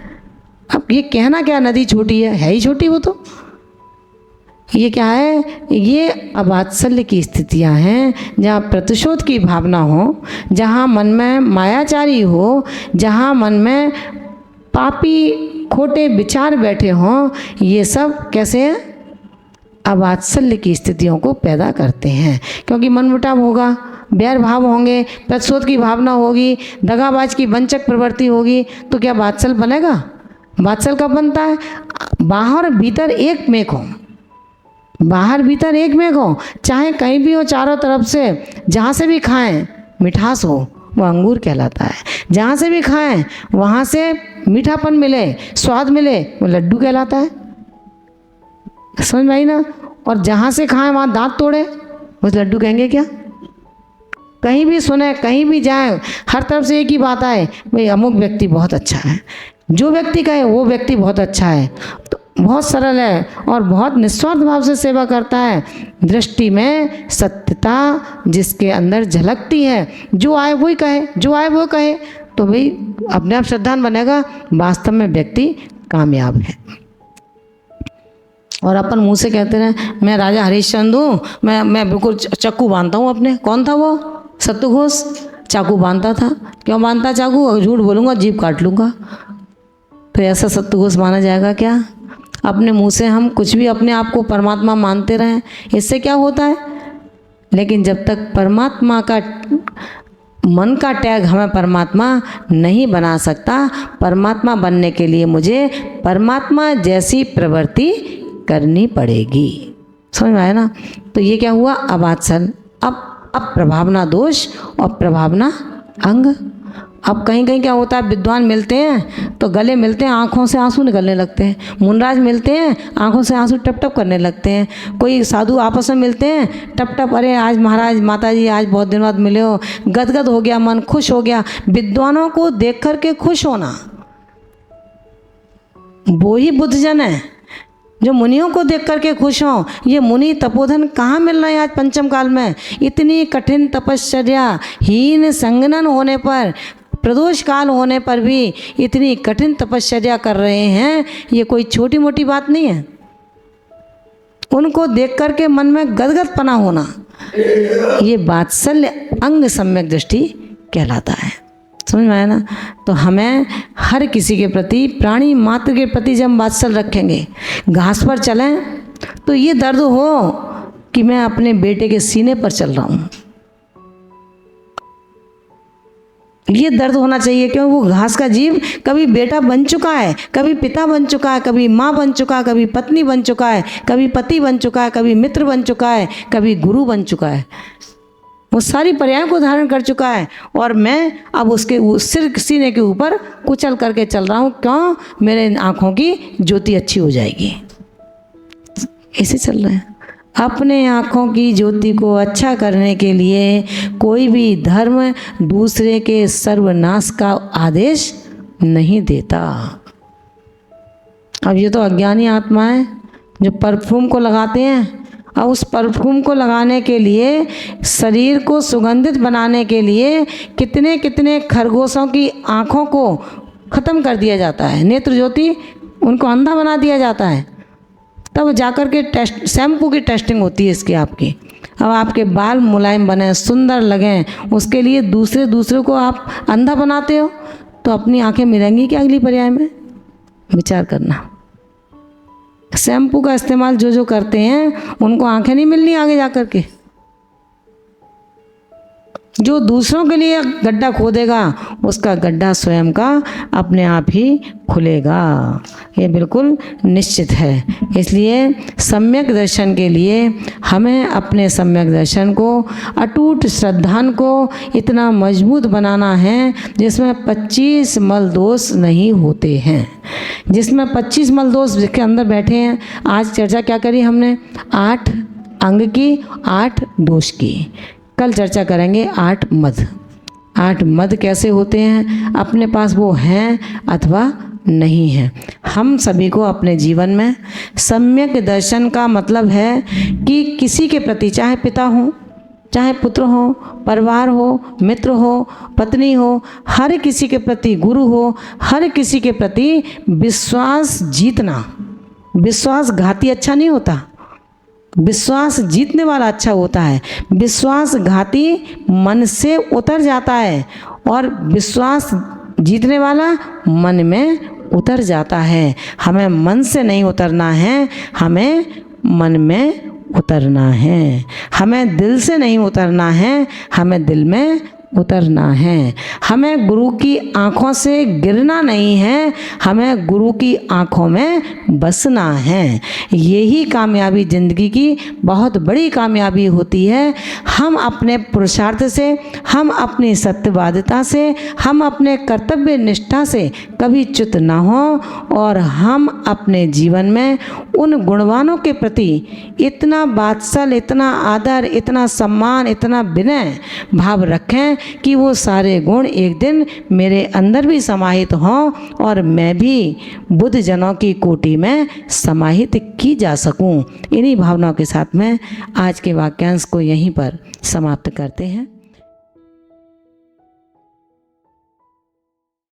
अब ये कहना क्या नदी छोटी है ही छोटी वो तो। ये क्या है? ये अवात्सल्य की स्थितियां हैं जहाँ प्रतिशोध की भावना हो, जहाँ मन में मायाचारी हो, जहाँ मन में पापी खोटे विचार बैठे हों। ये सब कैसे हैं? अवात्सल्य की स्थितियों को पैदा करते हैं। क्योंकि मनमुटाव होगा, बैर भाव होंगे, प्रतिशोध की भावना होगी, दगाबाज की वंचक प्रवृत्ति होगी, तो क्या वात्सल बनेगा? वात्सल कब बनता है? बाहर भीतर एक मेक हो, बाहर भीतर एक मेक हो, चाहे कहीं भी हो, चारों तरफ से जहाँ से भी खाएं मिठास हो, वो अंगूर कहलाता है। जहाँ से भी खाएं वहाँ से मीठापन मिले, स्वाद मिले, वो लड्डू कहलाता है। समझ में आई ना? और जहाँ से खाएं वहाँ दांत तोड़े, उस लड्डू कहेंगे क्या? कहीं भी सुने, कहीं भी जाएं, हर तरफ से एक ही बात आए, भाई अमुक व्यक्ति बहुत अच्छा है। जो व्यक्ति कहे वो व्यक्ति बहुत अच्छा है, तो बहुत सरल है और बहुत निस्वार्थ भाव से सेवा करता है। दृष्टि में सत्यता जिसके अंदर झलकती है, जो आए वही कहे, जो आए वो कहे, तो भाई अपने आप श्रद्धान बनेगा। वास्तव में व्यक्ति कामयाब है। और अपन मुंह से कहते रहे मैं राजा हरिश्चंद्र हूँ, मैं बिल्कुल चाकू बांधता हूँ अपने। कौन था वो? सत्यघोष चाकू बांधता था। क्यों बांधता चाकू? झूठ बोलूँगा जीभ काट लूँगा। तो ऐसा सत्यघोष माना जाएगा क्या? अपने मुंह से हम कुछ भी अपने आप को परमात्मा मानते रहें, इससे क्या होता है? लेकिन जब तक परमात्मा का मन का टैग हमें परमात्मा नहीं बना सकता, परमात्मा बनने के लिए मुझे परमात्मा जैसी प्रवृत्ति करनी पड़ेगी। समझ में आया ना? तो ये क्या हुआ? अवात्सल। अब प्रभावना दोष और प्रभावना अंग। अब कहीं कहीं क्या होता है? विद्वान मिलते हैं तो गले मिलते हैं, आंखों से आंसू निकलने लगते हैं। मुनराज मिलते हैं, आंखों से आंसू टप टप करने लगते हैं। कोई साधु आपस में मिलते हैं, टप टप, अरे आज महाराज माता जी आज बहुत दिन बाद मिले हो, गदगद हो गया मन, खुश हो गया। विद्वानों को देख कर के खुश होना, वो ही बुद्धजन है जो मुनियों को देख करके खुश हों। ये मुनि तपोधन कहाँ मिल रहे हैं आज पंचम काल में? इतनी कठिन तपश्चर्या, हीन संगनन होने पर, प्रदोष काल होने पर भी इतनी कठिन तपश्चर्या कर रहे हैं। ये कोई छोटी मोटी बात नहीं है। उनको देख करके मन में गदगदपना होना, ये वात्सल्य अंग सम्यक दृष्टि कहलाता है। समझ में आया ना? तो हमें हर किसी के प्रति, प्राणी मात्र के प्रति जब वात्सल रखेंगे, घास पर चलें तो ये दर्द हो कि मैं अपने बेटे के सीने पर चल रहा हूँ, ये दर्द होना चाहिए, क्यों? वो घास का जीव कभी बेटा बन चुका है, कभी पिता बन चुका है, कभी माँ बन चुका है, कभी पत्नी बन चुका है, कभी पति बन चुका है, कभी मित्र बन चुका है, कभी गुरु बन चुका है। वो सारी पर्यायों को धारण कर चुका है और मैं अब उसके सिर सीने के ऊपर कुचल करके चल रहा हूँ। क्यों? मेरे आँखों की ज्योति अच्छी हो जाएगी। ऐसे चल रहे हैं। अपने आँखों की ज्योति को अच्छा करने के लिए कोई भी धर्म दूसरे के सर्वनाश का आदेश नहीं देता। अब ये तो अज्ञानी आत्मा है जो परफ्यूम को लगाते हैं, और उस परफ्यूम को लगाने के लिए, शरीर को सुगंधित बनाने के लिए कितने कितने खरगोशों की आँखों को ख़त्म कर दिया जाता है, नेत्र ज्योति उनको अंधा बना दिया जाता है, तब जाकर के टेस्ट शैम्पू की टेस्टिंग होती है इसकी आपकी। अब आपके बाल मुलायम बने, सुंदर लगें, उसके लिए दूसरे को आप अंधा बनाते हो, तो अपनी आंखें मिलेंगी क्या अगली पर्याय में? विचार करना। शैम्पू का इस्तेमाल जो करते हैं उनको आंखें नहीं मिलनी आगे जाकर के। जो दूसरों के लिए गड्ढा खोदेगा उसका गड्ढा स्वयं का अपने आप ही खुलेगा, ये बिल्कुल निश्चित है। इसलिए सम्यक दर्शन के लिए हमें अपने सम्यक दर्शन को, अटूट श्रद्धान को इतना मजबूत बनाना है जिसमें 25 मल दोष नहीं होते हैं। जिसमें 25 मल दोष के अंदर बैठे हैं। आज चर्चा क्या करी हमने? 8 अंग की, 8 दोष की। कल चर्चा करेंगे 8 मद। 8 मद कैसे होते हैं, अपने पास वो हैं अथवा नहीं हैं। हम सभी को अपने जीवन में सम्यक दर्शन का मतलब है कि किसी के प्रति, चाहे पिता हो, चाहे पुत्र हो, परिवार हो, मित्र हो, पत्नी हो, हर किसी के प्रति, गुरु हो, हर किसी के प्रति विश्वास जीतना। विश्वासघाती अच्छा नहीं होता, विश्वास जीतने वाला अच्छा होता है। विश्वासघाती मन से उतर जाता है और विश्वास जीतने वाला मन में उतर जाता है। हमें मन से नहीं उतरना है, हमें मन में उतरना है। हमें दिल से नहीं उतरना है, हमें दिल में उतरना है। हमें गुरु की आँखों से गिरना नहीं है, हमें गुरु की आँखों में बसना है। यही कामयाबी ज़िंदगी की बहुत बड़ी कामयाबी होती है। हम अपने पुरुषार्थ से, हम अपनी सत्यवादिता से, हम अपने कर्तव्य निष्ठा से कभी च्युत न हो और हम अपने जीवन में उन गुणवानों के प्रति इतना वात्सल, इतना आदर, इतना सम्मान, इतना विनय भाव रखें कि वो सारे गुण एक दिन मेरे अंदर भी समाहित हों और मैं भी बुद्ध जनों की कोटि में समाहित की जा सकूं। इन्हीं भावनाओं के साथ में आज के वाक्यांश को यहीं पर समाप्त करते हैं।